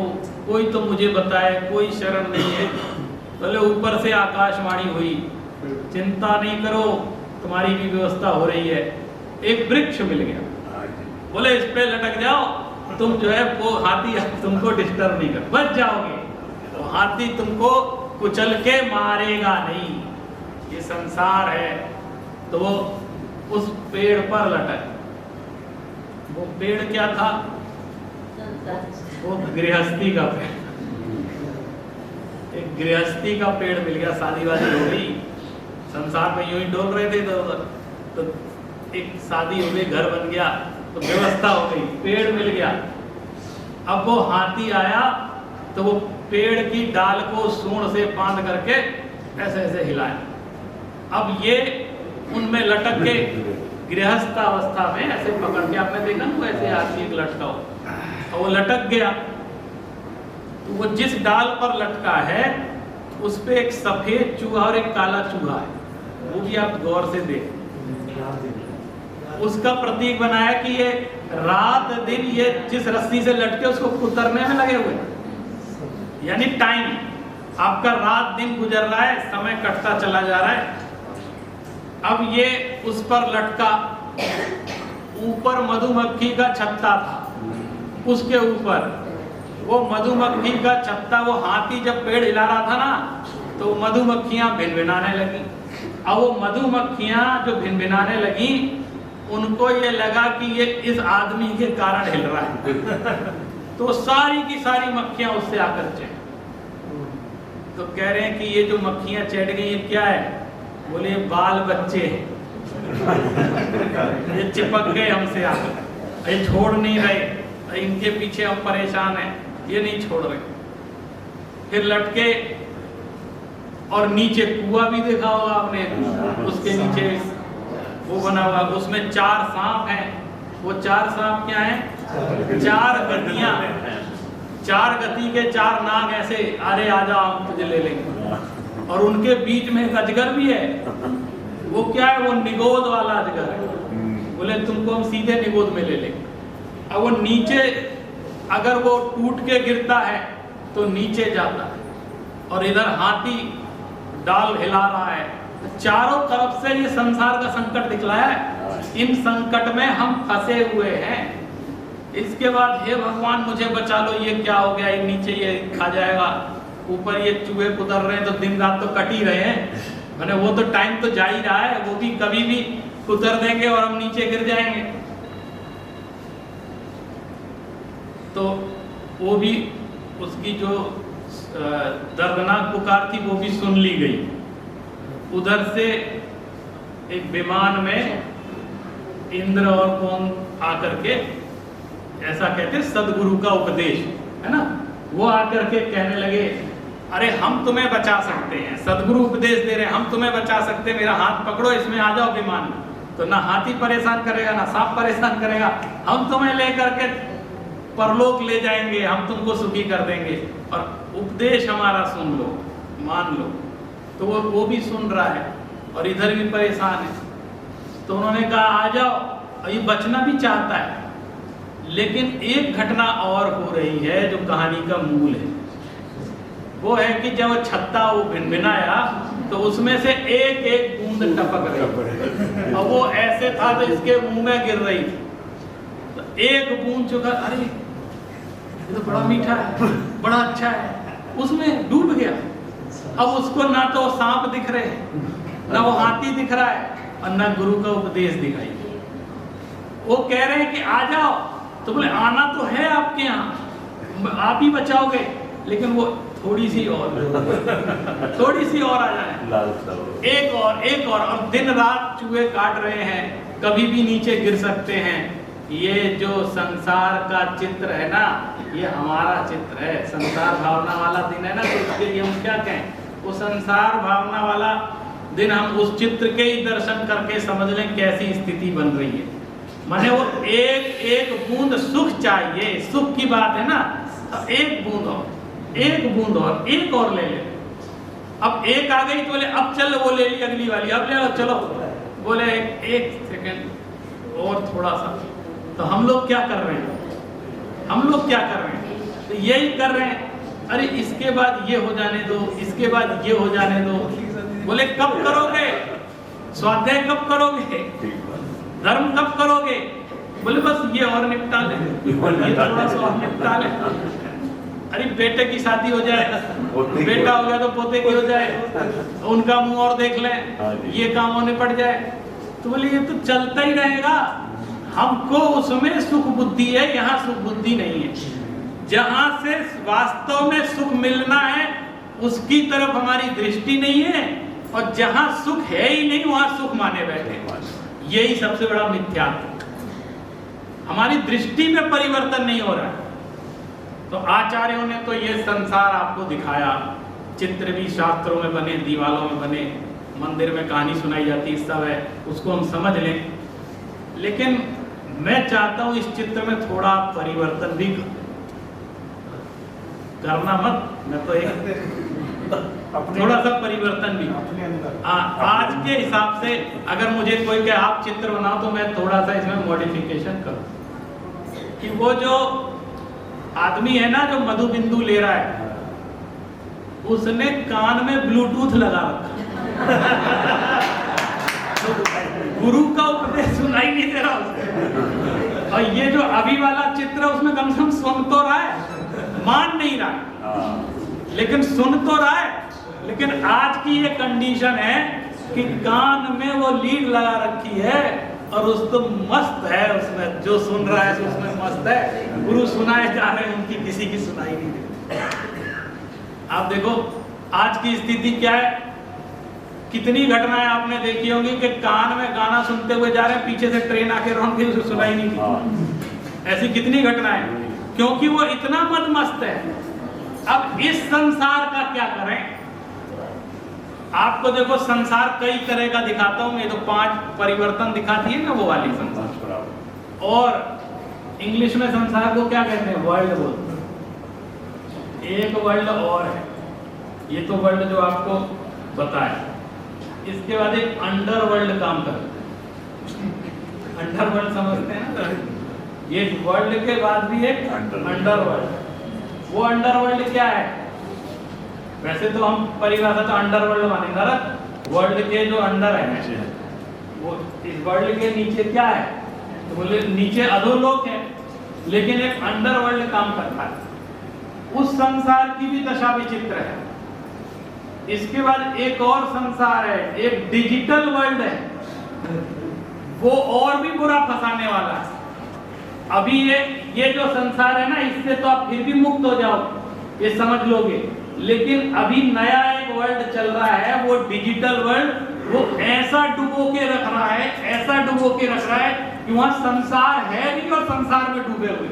Speaker 1: कोई तो मुझे बताए, कोई शरण नहीं है। बोले ऊपर से आकाशवाणी हुई, चिंता नहीं करो तुम्हारी भी व्यवस्था हो रही है। एक वृक्ष मिल गया, बोले इस पे लटक जाओ, तुम जो है वो हाथी तुमको डिस्टर्ब नहीं कर, बच जाओगे, तो हाथी तुमको कुचल के मारेगा नहीं। ये संसार है। तो वो उस पेड़ पर लटक, वो पेड़ क्या था? वो गृहस्थी का पेड़, एक गृहस्थी का पेड़ मिल गया। शादी वादी हो गई, संसार में यूं ही डोल रहे थे तो एक शादी हो गई, घर बन गया, तो व्यवस्था हो गई, पेड़ मिल गया। अब वो हाथी आया तो वो पेड़ की डाल को सूंड से बांध करके ऐसे ऐसे हिलाया। अब ये उनमें लटक के गृहस्थ अवस्था में ऐसे पकड़ के, आपने देखा ना ऐसे हाथी एक लटका हो, और वो लटक गया। तो वो जिस डाल पर लटका है उस पे एक सफेद चूहा और एक काला चूहा है, वो भी आप गौर से देख। उसका प्रतीक बनाया कि ये रात दिन ये जिस रस्सी से लटके उसको कुतरने में लगे हुए, यानी टाइम आपका रात दिन गुजर रहा है, समय कटता चला जा रहा है। अब ये उस पर लटका, ऊपर मधुमक्खी का छत्ता था, उसके ऊपर वो मधुमक्खी का छत्ता, वो हाथी जब पेड़ हिला रहा था ना तो मधुमक्खियां भिनभिनाने लगी। अब वो मधुमक्खियां जो भिनभिनाने लगी, उनको ये लगा कि ये इस आदमी के कारण हिल रहा है, तो सारी की सारी मक्खियां उससे आकर चढ़। तो कह रहे हैं कि ये जो मक्खियां चढ़ गई ये क्या है? बोले बाल बच्चे हैं, ये चिपक गए हमसे आकर, ये छोड़ नहीं रहे, इनके पीछे हम परेशान हैं, ये नहीं छोड़ रहे। फिर लटके और नीचे कुआं भी देखा होगा आपने, उसके नीचे वो बना हुआ, उसमें 4 सांप हैं। वो 4 सांप क्या हैं? 4 गतियां, 4 गति के 4 नाग ऐसे, अरे आजा हम तुझे ले लेंगे। और उनके बीच में एक अजगर भी है। वो क्या है? वो निगोद वाला अजगर है। बोले तुमको हम सीधे निगोद में ले लेंगे। अब वो नीचे अगर वो टूट के गिरता है तो नीचे जाता है, और इधर हाथी डाल हिला रहा है। चारों तरफ से ये संसार का संकट दिखलाया है। इन संकट में हम फंसे हुए हैं। इसके बाद हे भगवान मुझे बचा लो, ये क्या हो गया, ये नीचे ये खा जाएगा, ऊपर ये चूहे कुतर रहे हैं, तो दिन रात तो कट ही रहे हैं, मैंने वो तो टाइम तो जा ही रहा है, वो भी कभी भी कुतर देंगे और हम नीचे गिर जाएंगे। तो वो भी उसकी जो दर्दनाक पुकार थी वो भी सुन ली गई। उधर से एक विमान में इंद्र और कौन आकर के, ऐसा कहते सदगुरु का उपदेश है ना, वो आकर के कहने लगे अरे हम तुम्हें बचा सकते हैं, सदगुरु उपदेश दे रहे हैं, हम तुम्हें बचा सकते हैं, मेरा हाथ पकड़ो, इसमें आ जाओ विमान में, तो ना हाथी परेशान करेगा ना सांप परेशान करेगा, हम तुम्हें लेकर के परलोक ले जाएंगे, हम तुमको सुखी कर देंगे, और उपदेश हमारा सुन लो, मान लो। तो वो भी सुन रहा है और इधर भी परेशान है। तो उन्होंने कहा आ जाओ, ये बचना भी चाहता है, लेकिन एक घटना और हो रही है जो कहानी का मूल है। वो है कि जब छत्ता वो भिनभिनाया तो उसमें से एक एक बूंद टपक रही, और वो ऐसे था तो इसके मुंह में गिर रही थी, तो एक बूंद चुका, अरे ये तो बड़ा मीठा है, बड़ा अच्छा है, उसमें डूब गया। अब उसको ना तो सांप दिख रहे हैं, ना वो हाथी दिख रहा है, और ना गुरु का उपदेश दिखाई। वो कह रहे हैं कि आ जाओ, तो बोले आना तो है आपके यहाँ, आप ही बचाओगे, लेकिन वो थोड़ी सी और आ जाए, एक और दिन रात चूहे काट रहे हैं, कभी भी नीचे गिर सकते हैं। ये जो संसार का चित्र है ना, ये हमारा चित्र है, संसार भावना वाला दिन है ना, तो उसके लिए हम क्या कहें, वो संसार भावना वाला दिन हम उस चित्र के ही दर्शन करके समझ लें कैसी स्थिति बन रही है। माने वो एक एक बूंद सुख चाहिए, सुख की बात है ना, एक बूंद और, एक बूंद और, एक और ले ले। अब एक आ गई तो बोले अब चल, वो ले ली अगली वाली, अब ले लो चलो, बोले एक सेकंड और थोड़ा सा। तो हम लोग क्या कर रहे हैं, हम लोग क्या कर रहे हैं, तो यही कर रहे हैं, अरे इसके बाद ये हो जाने दो, इसके बाद ये हो जाने दो। बोले कब करोगे, स्वाध्याय कब करोगे, धर्म कब करोगे, बोले बस ये और निपटा ले, ये थोड़ा सा और निपटा ले। अरे बेटे की शादी हो जाए, बेटा हो गया तो पोते की हो जाए, उनका मुंह और देख लें, ये काम होने पड़ जाए। तो बोले ये तो चलता ही रहेगा, हमको उसमें सुख बुद्धि है, यहाँ सुख बुद्धि नहीं है। जहां से वास्तव में सुख मिलना है उसकी तरफ हमारी दृष्टि नहीं है, और जहां सुख है ही नहीं वहां सुख माने बैठे। यही सबसे बड़ा मिथ्यात्व, हमारी दृष्टि में परिवर्तन नहीं हो रहा है। तो आचार्यों ने तो ये संसार आपको दिखाया, चित्र भी शास्त्रों में बने, दीवालों में बने, मंदिर में कहानी सुनाई जाती, सब है, उसको हम समझ लें। लेकिन मैं चाहता हूं इस चित्र में थोड़ा परिवर्तन भी करना मत, मैं तो एक थोड़ा सा परिवर्तन भी आज के हिसाब से, अगर मुझे कोई कहे आप चित्र बनाओ तो मैं थोड़ा सा इसमें मॉडिफिकेशन करूं कि वो जो आदमी है ना जो मधु बिंदु ले रहा है, उसने कान में ब्लूटूथ लगा रखा गुरु का उपदेश सुनाई नहीं दे रहा उसको। और ये जो अभी वाला चित्र है उसमें कम से कम सुन तो रहा है, मान नहीं रहा है, लेकिन सुन तो रहा है। लेकिन आज की ये कंडीशन है कि कान में वो लीड लगा रखी है और उस तो मस्त है, उसमें जो सुन रहा है उसमें मस्त है, गुरु सुनाए जा रहे हैं, उनकी किसी की सुनाई नहीं देती। आप देखो आज की स्थिति क्या है, कितनी घटनाएं आपने देखी होंगी कि कान में गाना सुनते हुए जा रहे हैं, पीछे से ट्रेन आके रौन के उसे सुनाई नहीं दी। ऐसी कितनी घटनाएं, क्योंकि वो इतना मदमस्त है। अब इस संसार का क्या करें, आपको देखो संसार कई तरह का दिखाता हूं, ये तो 5 परिवर्तन दिखाती है ना वो वाली संसार। और इंग्लिश में संसार को क्या कहते हैं, वर्ल्ड बोलते हैं। एक वर्ल्ड और है, ये तो वर्ल्ड जो आपको बताया। इसके बाद एक अंडर वर्ल्ड काम करता है, अंडर वर्ल्ड समझते हैं ना, ये वर्ल्ड के बाद भी एक अंडर वर्ल्ड। वो अंडर वर्ल्ड क्या है, वैसे तो हम परिभाषा तो अंडर वर्ल्ड मानेंगे, नरक वर्ल्ड के जो अंडर है, वो इस वर्ल्ड के नीचे क्या है, तो बोले नीचे अधोलोक है। लेकिन एक अंडरवर्ल्ड काम करता है। उस संसार की भी दशा विचित्र है। इसके बाद एक और संसार है, एक डिजिटल वर्ल्ड है, वो और भी बुरा फंसाने वाला है। अभी ये जो संसार है ना, इससे तो आप फिर भी मुक्त हो जाओ, ये समझ लोगे। लेकिन अभी नया एक वर्ल्ड चल रहा है, वो डिजिटल वर्ल्ड, वो ऐसा डुबो के रख रहा है, ऐसा डुबो के रख रहा है कि वहां संसार है नहीं और संसार में डूबे हुए।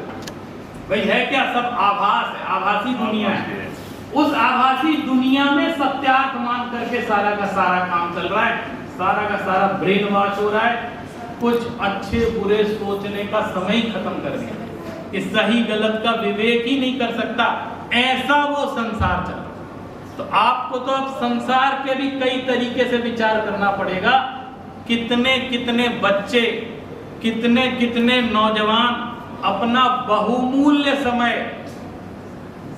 Speaker 1: भाई है क्या? सब आभास है, आभासी दुनिया है। उस आभासी दुनिया में सत्यार्थ मान करके सारा का सारा काम चल रहा है, सारा का सारा ब्रेन वॉश हो रहा है। कुछ अच्छे बुरे सोचने का समय ही खत्म कर दिया, कि सही गलत का विवेक ही नहीं कर सकता, ऐसा वो संसार चल रहा है। तो आपको तो अब संसार के भी कई तरीके से विचार करना पड़ेगा। कितने कितने बच्चे, कितने कितने नौजवान अपना बहुमूल्य समय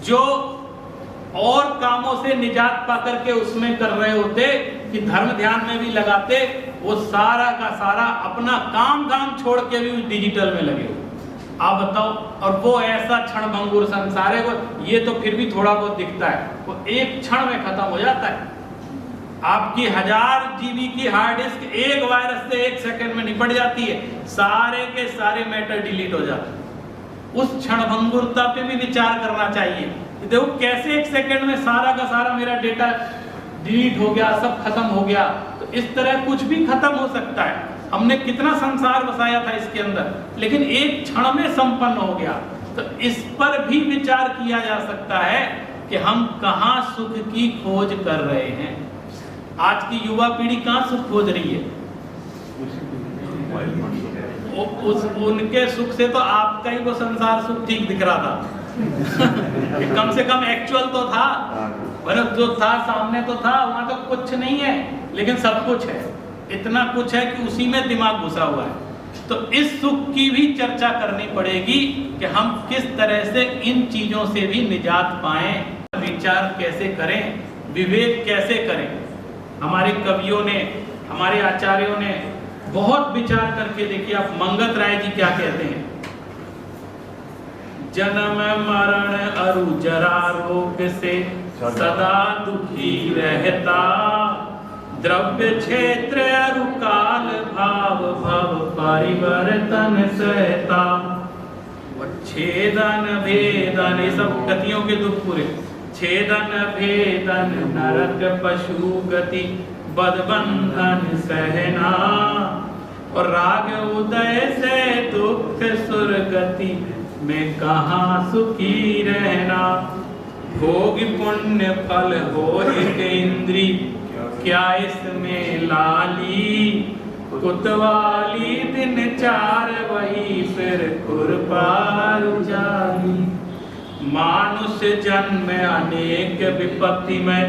Speaker 1: जो और कामों से निजात पाकर के उसमें कर रहे होते, कि धर्म ध्यान में भी लगाते, वो सारा का सारा अपना काम धाम छोड़ के भी डिजिटल में लगे हो। आप बताओ। और वो ऐसा क्षण भंगुर संसार है, वो ये तो फिर भी थोड़ा बहुत दिखता है, वो एक क्षण में खत्म हो जाता है। आपकी 1000 GB की हार्ड डिस्क एक वायरस से 1 सेकंड में निपट जाती है, सारे के सारे मैटर डिलीट हो जाते हैं। उस क्षण भंगुरता पे भी विचार करना चाहिए। देखो कैसे 1 सेकंड में सारा का सारा मेरा डेटा डिलीट हो गया, सब खत्म हो गया। तो इस तरह कुछ भी खत्म हो सकता है। हमने कितना संसार बसाया था इसके अंदर, लेकिन एक क्षण में संपन्न हो गया। तो इस पर भी विचार किया जा सकता है कि हम कहाँ सुख की खोज कर रहे हैं। आज की युवा पीढ़ी कहाँ सुख खोज रही है? उनके सुख से तो आपका ही वो संसार सुख ठीक दिख रहा था। कम से कम एक्चुअल तो था, मतलब जो था सामने तो था, वहां तो कुछ नहीं है, लेकिन सब कुछ है। इतना कुछ है कि उसी में दिमाग घुसा हुआ है। तो इस सुख की भी चर्चा करनी पड़ेगी कि हम किस तरह से इन चीजों से भी निजात पाएं, विचार कैसे करें, विवेक कैसे करें। हमारे कवियों ने, हमारे आचार्यों ने बहुत विचार करके देखिए। आप मंगत राय जी क्या कहते हैं? जन्म मरण अरु जरा रोग से सदा दुखी रहता, द्रव्य क्षेत्र अरु काल भाव भव परिवर्तन सहता। छेदन भेदन, ये सब गतियों के दुख पूरे। छेदन भेदन नरक पशु गति, बदबंधन सहना, और राग उदय से दुख सुरगति में कहाँ सुखी रहना। भोग पुण्य फल हो एक इंद्री, क्या इसमें लाली, कुतवाली दिन 4 वही फिर खुरपार उजाली। मानुष जन्म अनेक विपत्ति में,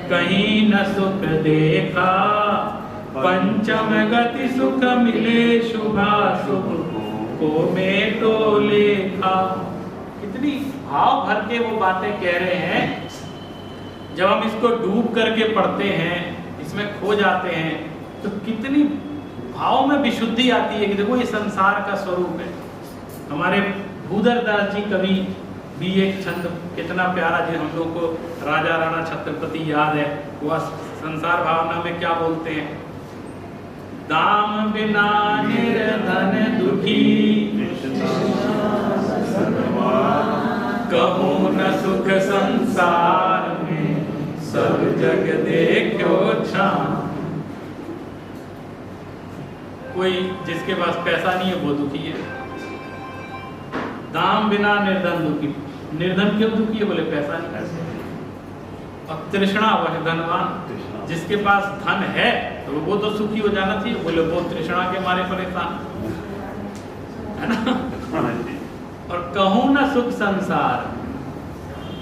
Speaker 1: कहीं न सुख देखा, पंचम गति सुख मिले शुभा शुभ को में तो लेखा। कितनी भाव भर के वो बातें कह रहे हैं। जब हम इसको डूब करके पढ़ते हैं, इसमें खो जाते हैं, तो कितनी भाव में विशुद्धि आती है कि देखो ये संसार का स्वरूप है। हमारे भूधर दास जी कवि भी एक छंद कितना प्यारा, जो हम लोग को राजा राणा छत्रपति याद है, वह संसार भावना में क्या बोलते हैं? दाम बिना निर्धन दुखी, कहूँ न सुख संसार में, सब जग देखो छान। कोई जिसके पास पैसा नहीं है वो दुखी है। दाम बिना निर्धन दुखी। निर्धन क्यों दुखी है? बोले पैसा नहीं। और तृष्णा वह धनवान, जिसके पास धन है तो वो तो सुखी हो जाना चाहिए, बोले वो तृष्णा के मारे परेशान है ना। और कहूँ न सुख संसार,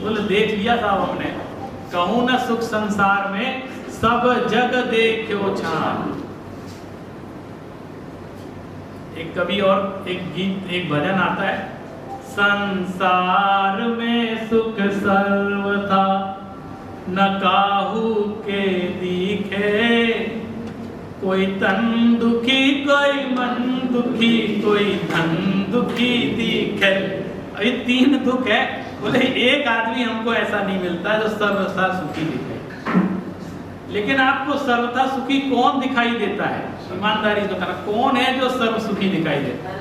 Speaker 1: बोले देख लिया साहब हमने, कहूँ न सुख संसार में, सब जग देखो छान। एक कवि और एक गीत, एक भजन आता है, संसार में सुख सर्वथा, न काहू के दिखे, कोई तन दुखी कोई मन दुखी कोई धन दुखी दिखे। ये 3 दुख है। बोले एक आदमी हमको ऐसा नहीं मिलता जो सर्वथा सुखी दिखे। लेकिन आपको सर्वथा सुखी कौन दिखाई देता है? ईमानदारी से कहना, कौन है जो सर्व सुखी दिखाई देता है?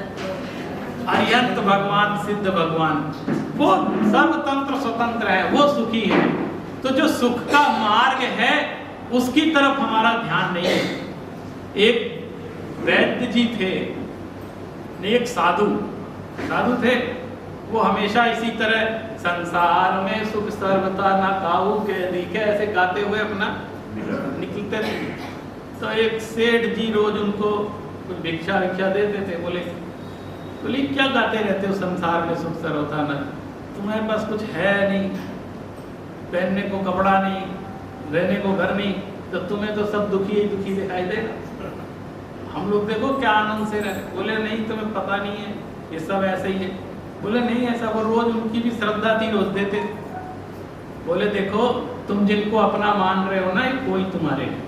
Speaker 1: अरिहंत भगवान, सिद्ध भगवान, वो सर्वतंत्र स्वतंत्र है, वो सुखी है। तो जो सुख का मार्ग है उसकी तरफ हमारा ध्यान नहीं है। एक वैद्य जी थे, एक साधु थे, वो हमेशा इसी तरह संसार में सुख सर्वथा ना काऊ के दिखे ऐसे गाते हुए अपना निकलते थे। तो एक सेठ जी रोज उनको कुछ भिक्षा देते थे। बोले क्या गाते रहते हो, संसार में सुख सर्वथा ना, तुम्हारे पास कुछ है नहीं, पहनने को कपड़ा नहीं, रहने को घर नहीं, तो तुम्हें तो सब दुखी ही दुखी दिखाई देगा। हम लोग देखो क्या आनंद से रहे। बोले नहीं, तुम्हें पता नहीं है, ये सब ऐसे ही है। बोले नहीं ऐसा, वो रोज उनकी भी श्रद्धा थी, रोज देते। बोले देखो तुम जिनको अपना मान रहे हो ना, कोई तुम्हारे है।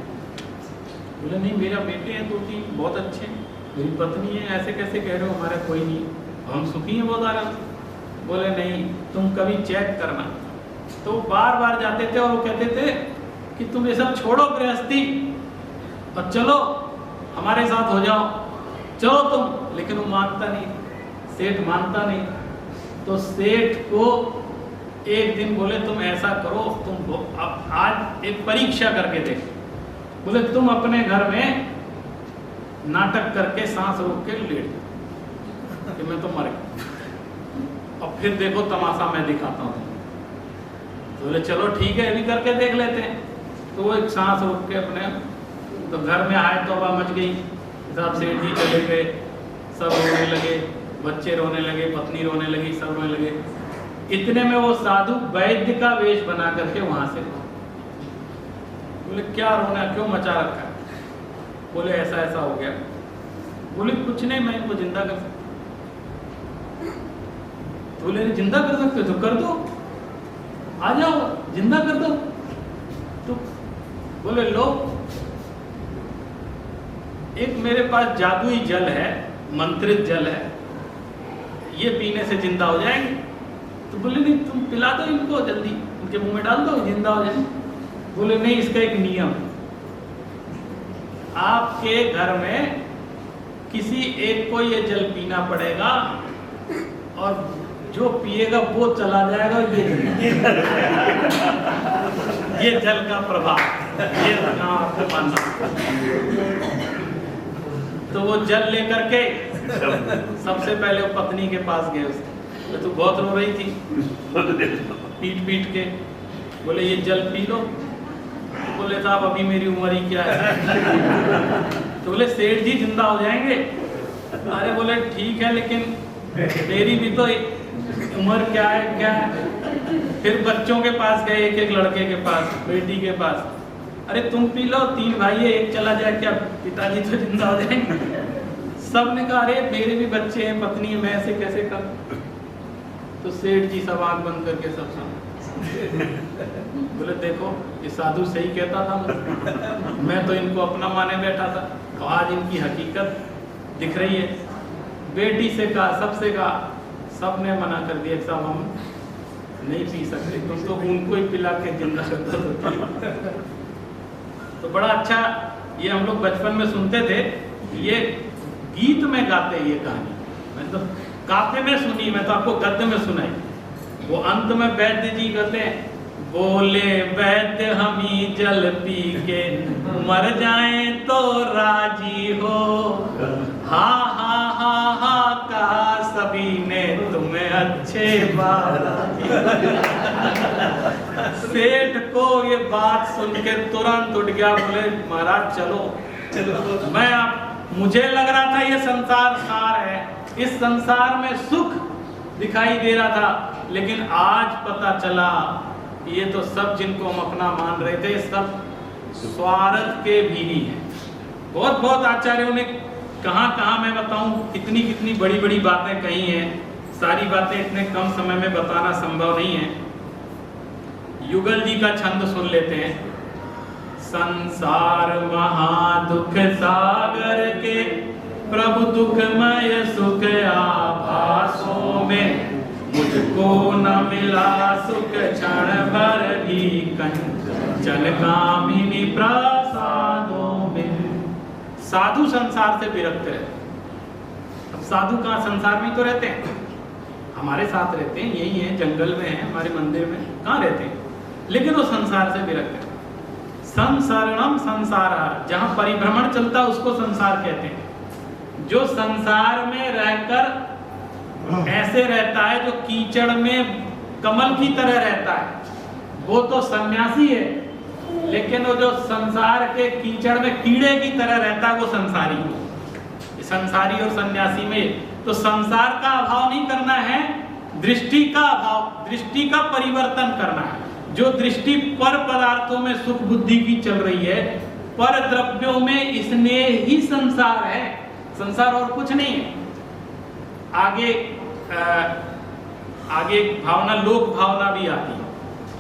Speaker 1: बोले नहीं, मेरा बेटे हैं 2-3 बहुत अच्छे, मेरी पत्नी है, ऐसे कैसे कह रहे हो, हमारा कोई नहीं, हम सुखी हैं बहुत आराम। बोले नहीं, तुम कभी चेक करना। तो बार बार जाते थे और वो कहते थे कि तुम ये सब छोड़ो गृहस्थी और चलो हमारे साथ हो जाओ, चलो तुम। लेकिन वो मानता नहीं, सेठ मानता नहीं। तो सेठ को एक दिन बोले तुम ऐसा करो, तुम अब आज एक परीक्षा करके देखो। बोले तुम अपने घर में नाटक करके सांस रोक के लेट जाओ कि मैं तो मर गया, और फिर देखो तमाशा मैं दिखाता हूँ। तो बोले चलो ठीक है, ये भी करके देख लेते हैं। तो वो एक सांस रोक के अपने, तो घर में आए तो मच गई। साहब सेठ जी चले गए, सब रोने लगे, बच्चे रोने लगे, पत्नी रोने लगी, सब रोने लगे। इतने में वो साधु वैद्य का वेश बना करके वहां से, बोले क्या रोना, क्यों मचा रखा है? बोले ऐसा ऐसा हो गया। बोले कुछ नहीं, मैं इनको जिंदा कर सकता। तो बोले जिंदा कर सकते हो तो कर दो, आ जाओ जिंदा कर दो। तो बोले लो, एक मेरे पास जादुई जल है, मंत्रित जल है, ये पीने से जिंदा हो जाएंगे। तो बोले नहीं, तुम पिला दो इनको, जल्दी उनके मुंह में डाल दो, जिंदा हो जाएंगे। बोले नहीं, इसका एक नियम, आपके घर में किसी एक को ये जल पीना पड़ेगा, और जो पिएगा वो चला जाएगा। ये जल का प्रभाव, ये आपको मानना। तो वो जल लेकर के सबसे पहले वो पत्नी के पास गए, उसके तो बहुत रो रही थी, पीट पीट के। बोले ये जल पी लो। तो बोले साहब अभी मेरी उम्र ही क्या है। तो बोले सेठ जी जिंदा हो जाएंगे। अरे बोले ठीक है, लेकिन मेरी भी तो उम्र क्या है, क्या है। फिर बच्चों के पास गए, एक एक लड़के के पास, बेटी के पास। अरे तुम पी लो, 3 भाई है, एक चला जाए क्या, पिताजी तो जिंदा हो जाएंगे। सब ने कहा अरे मेरे भी बच्चे हैं, पत्नी है, मैं ऐसे कैसे कर। तो सेठ जी सब आंख बंद करके सब सुन। बोले देखो ये साधु सही कहता था, मैं तो इनको अपना माने बैठा था, तो आज इनकी हकीकत दिख रही है। बेटी से कहा, सबसे कहा, सब ने मना कर दिया, साहब हम नहीं पी सकते, तुम तो उनको ही पिला के जिंदा करता था। तो बड़ा अच्छा, ये हम लोग बचपन में सुनते थे, ये गीत में गाते ये कहानी, मैं तो काफे में सुनी, मैं तो आपको गद्य में सुनाई। वो अंत में वैद्य जी कहते हैं, बोले वैद्य हम ही जल पी के मर जाएं तो राजी हो, हा हा हा हा कहा सभी ने तुम्हें अच्छे बात। सेठ को ये बात सुन के तुरंत उठ गया, बोले महाराज चलो, मैं मुझे लग रहा था ये संसार सार है, इस संसार में सुख दिखाई दे रहा था, लेकिन आज पता चला ये तो सब जिनको हम अपना मान रहे थे सब स्वार्थ के भी ही हैं। बहुत बहुत आचार्यों ने कहाँ कहाँ मैं बताऊं, कितनी कितनी बड़ी बड़ी बातें कही हैं, सारी बातें इतने कम समय में बताना संभव नहीं है। युगल जी का छंद सुन लेते हैं। संसार महादुख सागर के प्रभु दुखमय सुख आभासों में, मुझको न मिला सुख क्षण भर भी, कंचन कामिनी प्रसादों में। साधु संसार से विरक्त है। अब साधु कहाँ, संसार में तो रहते हैं, हमारे साथ रहते हैं, यही है, जंगल में है, हमारे मंदिर में, कहाँ रहते हैं, लेकिन वो संसार से विरक्त है। संसरणम संसारा, जहां परिभ्रमण चलता है उसको संसार कहते हैं। जो संसार में रहकर ऐसे रहता है, जो कीचड़ में कमल की तरह रहता है, वो तो सन्यासी है। लेकिन वो जो संसार के कीचड़ में कीड़े की तरह रहता है, वो संसारी है। संसारी और सन्यासी में तो संसार का अभाव नहीं करना है, दृष्टि का अभाव, दृष्टि का परिवर्तन करना है। जो दृष्टि पर पदार्थों में सुख बुद्धि की चल रही है, पर द्रव्यों में स्नेह ही संसार है, संसार और कुछ नहीं है। आगे भावना, लोक भावना भी आती है,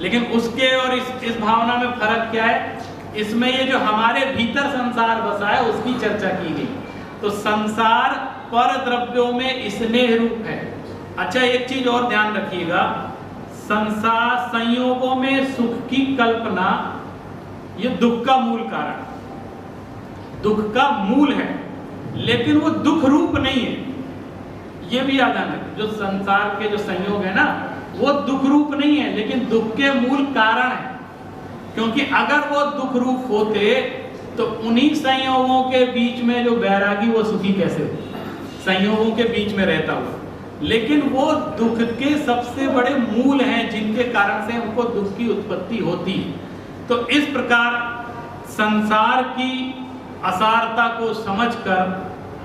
Speaker 1: लेकिन उसके और इस भावना में फर्क क्या है? इसमें ये जो हमारे भीतर संसार बसा है उसकी चर्चा की गई। तो संसार पर द्रव्यों में स्नेह रूप है। अच्छा, एक चीज और ध्यान रखिएगा, संसार संयोगों में सुख की कल्पना, ये दुख का मूल कारण, दुख का मूल है, लेकिन वो दुख रूप नहीं है। ये भी याद आना, जो संसार के जो संयोग है ना, वो दुख रूप नहीं है, लेकिन दुख के मूल कारण है। क्योंकि अगर वो दुख रूप होते तो उन्हीं संयोगों के बीच में जो बैरागी, वो सुखी कैसे हो, संयोगों के बीच में रहता हुआ। लेकिन वो दुख के सबसे बड़े मूल हैं, जिनके कारण से उनको दुख की उत्पत्ति होती है। तो इस प्रकार संसार की असारता को समझकर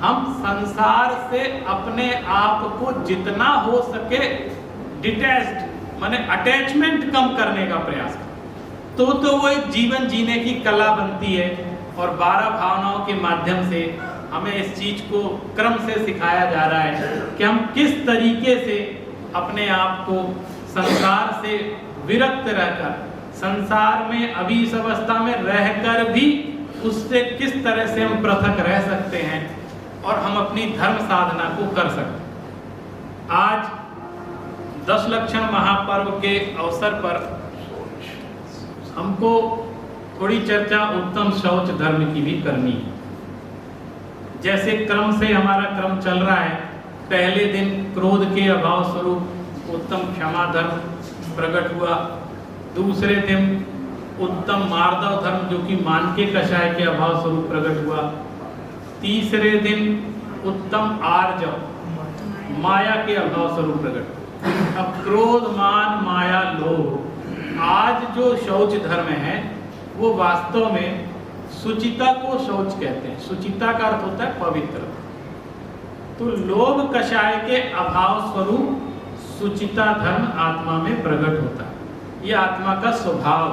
Speaker 1: हम संसार से अपने आप को जितना हो सके डिटैच्ड, माने अटैचमेंट कम करने का प्रयास करें, तो वो एक जीवन जीने की कला बनती है। और 12 भावनाओं के माध्यम से हमें इस चीज को क्रम से सिखाया जा रहा है कि हम किस तरीके से अपने आप को संसार से विरक्त रहकर, संसार में अभी इस अवस्था में रहकर भी उससे किस तरह से हम पृथक रह सकते हैं और हम अपनी धर्म साधना को कर सकते हैं। आज 10 लक्षण महापर्व के अवसर पर हमको थोड़ी चर्चा उत्तम शौच धर्म की भी करनी है। जैसे क्रम से हमारा क्रम चल रहा है, पहले दिन क्रोध के अभाव स्वरूप उत्तम क्षमा धर्म प्रकट हुआ, दूसरे दिन उत्तम मार्दव धर्म जो कि मान के कषाय के अभाव स्वरूप प्रकट हुआ, तीसरे दिन उत्तम आर्जव माया के अभाव स्वरूप प्रकट हुआ। अब क्रोध, मान, माया, लोभ, आज जो शौच धर्म है वो वास्तव में सुचिता को शौच कहते हैं। सुचिता का अर्थ होता है पवित्र। तो लोभ कषाय के अभाव स्वरूप सुचिता धर्म आत्मा में प्रकट होता है, ये आत्मा का स्वभाव।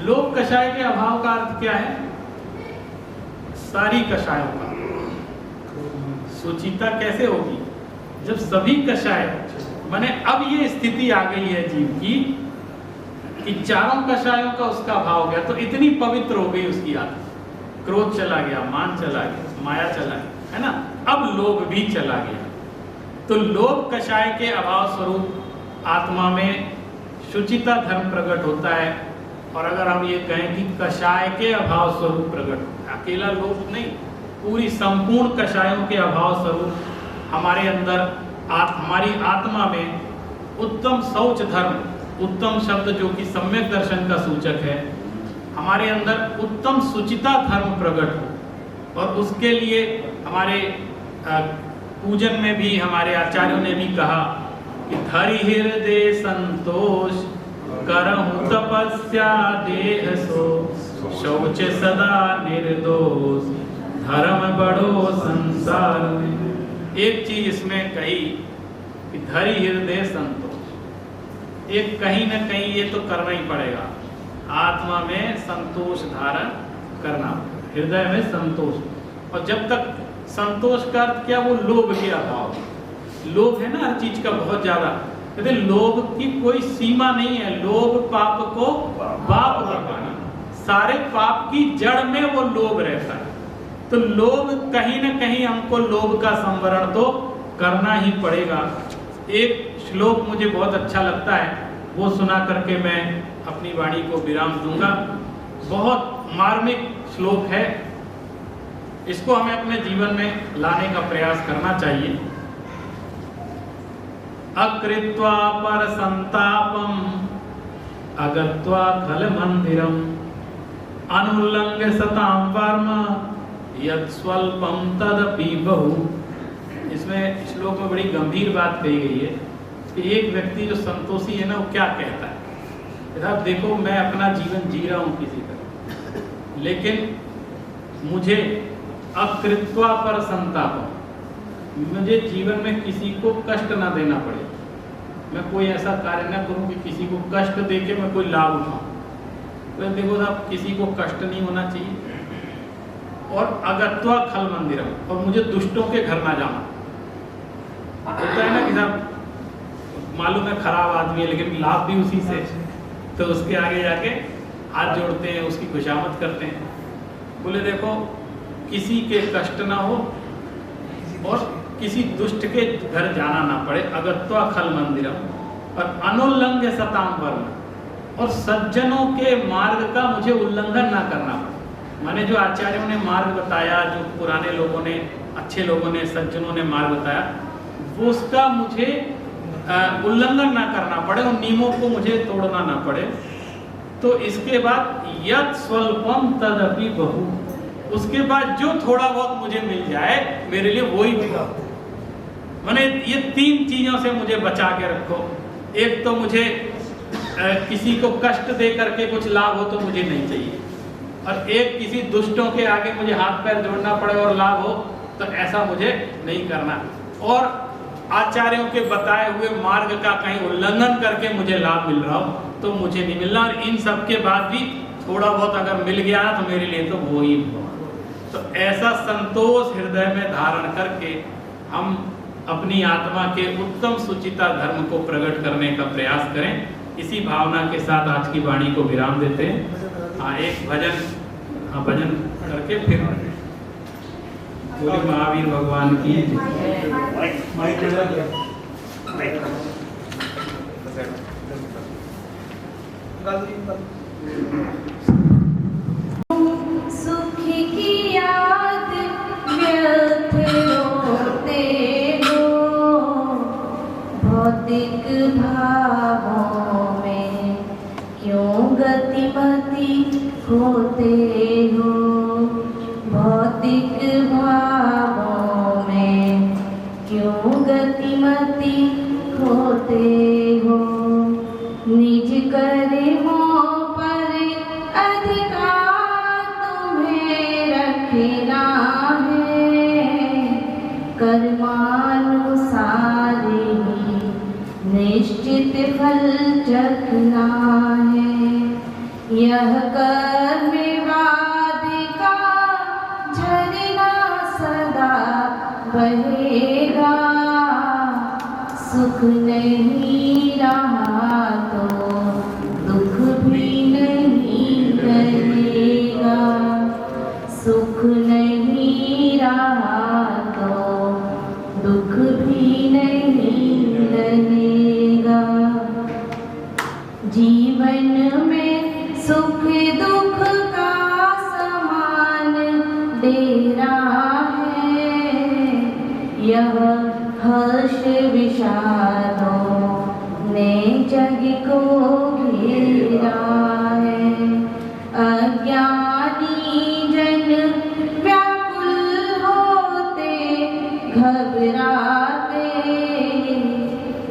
Speaker 1: लोभ कषाय के अभाव का अर्थ क्या है? सारी कषायों का। सुचिता कैसे होगी? जब सभी कषाय, माने अब ये स्थिति आ गई है जीव की कि चारों कषायों का उसका भाव गया, तो इतनी पवित्र हो गई उसकी आत्मा। क्रोध चला गया, मान चला गया, माया चला गया, है ना, अब लोभ भी चला गया। तो लोभ कषाय के अभाव स्वरूप आत्मा में शुचिता धर्म प्रकट होता है। और अगर हम ये कहें कि कषाय के अभाव स्वरूप प्रकट होता है, अकेला लोभ नहीं, पूरी संपूर्ण कषायों के अभाव स्वरूप हमारे अंदर हमारी आत्मा में उत्तम शौच धर्म, उत्तम शब्द जो कि सम्यक दर्शन का सूचक है, हमारे अंदर उत्तम सुचिता धर्म प्रकट हो। और उसके लिए हमारे पूजन में भी हमारे आचार्यों ने भी कहा कि धरि हृदय संतोष, करहु तपस्या देह सो, शौच सदा निर्दोष, धर्म बढ़ो संसार में। एक चीज इसमें कही कि धरि हृदय संतोष, एक कहीं ना कहीं ये तो करना ही पड़ेगा, आत्मा में संतोष धारण करना, हृदय में संतोष। और जब तक संतोष का अर्थ क्या? वो लोभ के अभाव। लोभ है ना हर चीज का बहुत ज्यादा, कहते लोभ की कोई सीमा नहीं है। लोभ पाप को बाप लगाना, सारे पाप की जड़ में वो लोभ रहता है। तो लोभ, कहीं ना कहीं हमको लोभ का संवरण तो करना ही पड़ेगा। एक श्लोक मुझे बहुत अच्छा लगता है, वो सुना करके मैं अपनी वाणी को विराम दूंगा। बहुत मार्मिक श्लोक है, इसको हमें अपने जीवन में लाने का प्रयास करना चाहिए। अकृत्वा पर संतापम अगत्वा खल मंदिरम अनुल्लंघ्य सताम वर्म यत् स्वल्पम तदपि बहु। इसमें श्लोक में बड़ी गंभीर बात कही गई है कि एक व्यक्ति जो संतोषी है ना, वो क्या कहता है, साहब देखो मैं अपना जीवन जी रहा हूँ किसी तरह, लेकिन मुझे अकृत्वा पर संतापम, मुझे जीवन में किसी को कष्ट ना देना पड़े, मैं कोई ऐसा कार्य ना करूं कि किसी को कष्ट दे के मैं कोई लाभ उठाऊं। तो देखो साहब किसी को कष्ट नहीं होना चाहिए। और अगत्वा खल मंदिरम, और मुझे दुष्टों के घर ना जाना। होता है ना कि साहब मालूम है खराब आदमी है लेकिन लाभ भी उसी से, तो उसके आगे जाके हाथ जोड़ते हैं, उसकी खुशामद करते हैं। बोले देखो किसी के कष्ट ना हो और किसी दुष्ट के घर जाना ना पड़े। अगत्वा खल मंदिरम और अनुल्लंघ्य सताम वर्म, और सज्जनों के मार्ग का मुझे उल्लंघन ना करना पड़े। माने जो आचार्यों ने मार्ग बताया, जो पुराने लोगों ने, अच्छे लोगों ने, सज्जनों ने मार्ग बताया, वो उसका मुझे उल्लंघन ना करना पड़े, उन नियमों को मुझे तोड़ना ना पड़े। तो इसके बाद यत् स्वल्पम तदपि बहु, उसके बाद जो थोड़ा बहुत मुझे मिल जाए मेरे लिए वही बहुत। माने ये तीन चीजों से मुझे बचा के रखो। एक तो मुझे किसी को कष्ट दे करके कुछ लाभ हो तो मुझे नहीं चाहिए, और एक किसी दुष्टों के आगे मुझे हाथ पैर जोड़ना पड़े और लाभ हो तो ऐसा मुझे नहीं करना। और आचार्यों के बताए हुए मार्ग का कहीं उल्लंघन करके मुझे लाभ मिल रहा हो तो मुझे नहीं मिलना। और इन सब के बाद भी थोड़ा बहुत अगर मिल गया तो मेरे लिए तो वो ही बहुत। तो ऐसा संतोष हृदय में धारण करके हम अपनी आत्मा के उत्तम सुचिता धर्म को प्रकट करने का प्रयास करें। इसी भावना के साथ आज की वाणी को विराम देते हैं। हाँ, एक भजन करके फिर बोले महावीर भगवान की
Speaker 3: सुख की याद व्यर्थ होते हो, भौतिक भावों में क्यों गतिमति होते हो, भौतिक भावों में क्यों गतिमति होते हो। निज कर्मों पर अधिकार तुम्हें रखना है, कर्मानुसार ही निश्चित फल चखना है। यह कर्मवाद का झरना सदा बहेगा, सुख नहीं रहा तो दुख भी नहीं रहेगा, सुख नहीं रहा तो दुख भी नहीं रहेगा। जीवन में सुख दुख का समान डेरा है, यह हर्ष विषादों ने जग को घेरा है। अज्ञानी जन व्याकुल होते घबराते,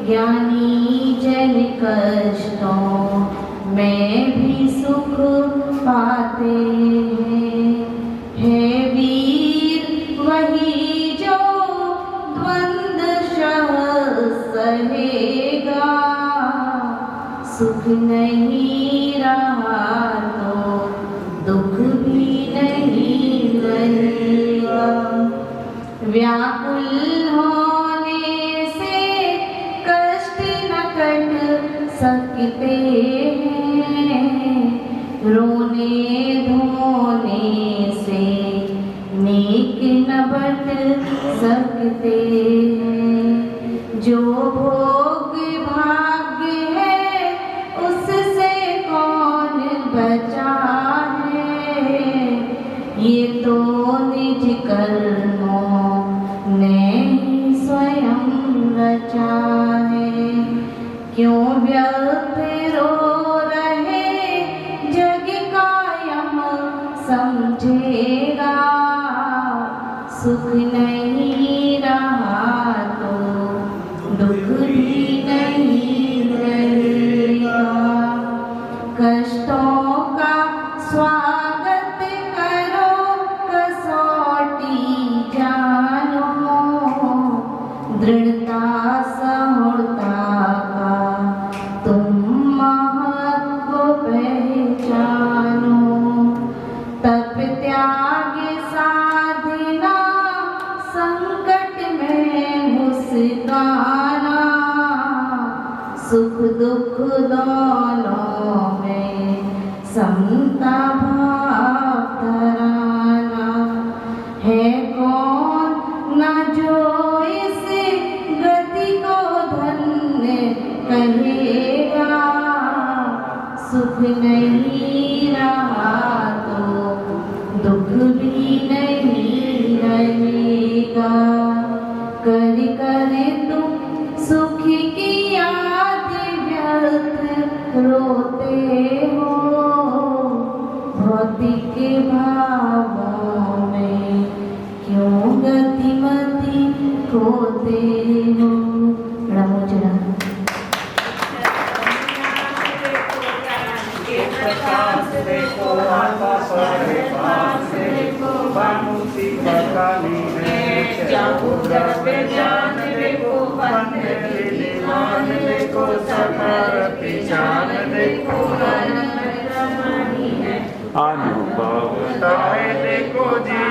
Speaker 3: ज्ञानी जन कष्टों में भी सुख पाते हैं। है वीर वही जो सहेगा, सुख नहीं रहा तो दुख भी नहीं रहेगा। व्याकुल होने से कष्ट न कट सकते हैं, रोने धोने से सकते हैं। जो भोग भाग्य है उससे कौन बचा है, ये तो निज कर्मों ने ही स्वयं रचा है। क्यों व्यर्थ रो रहे जग कायम समझेगा, सुख नहीं रहा तो दुख भी नहीं रहेगा। कष्टों का स्वागत करो, कसौटी जानो, दृढ़ता सहुरता का तुम महत्व पहचानो। तप त्याग साधना संकट में मुस्काना, सुख दुख दोनों में समता भाव धराना। है कौन न जो इस गति को धन्य कहेगा, सुख नहीं रहा तो दुख भी नहीं रहेगा। कर कर तुम सुख की याद व्यर्थ रोते हो, भौतिक भावों में क्यों गतिमति खोते हो। रामोचरण
Speaker 2: देखो सारे पास देखो, बानुसी बकाली है जाओ द्रव्य जान देखो, बंदे दीवान देखो, सफर पिछान देखो, अनुभव है देखो जी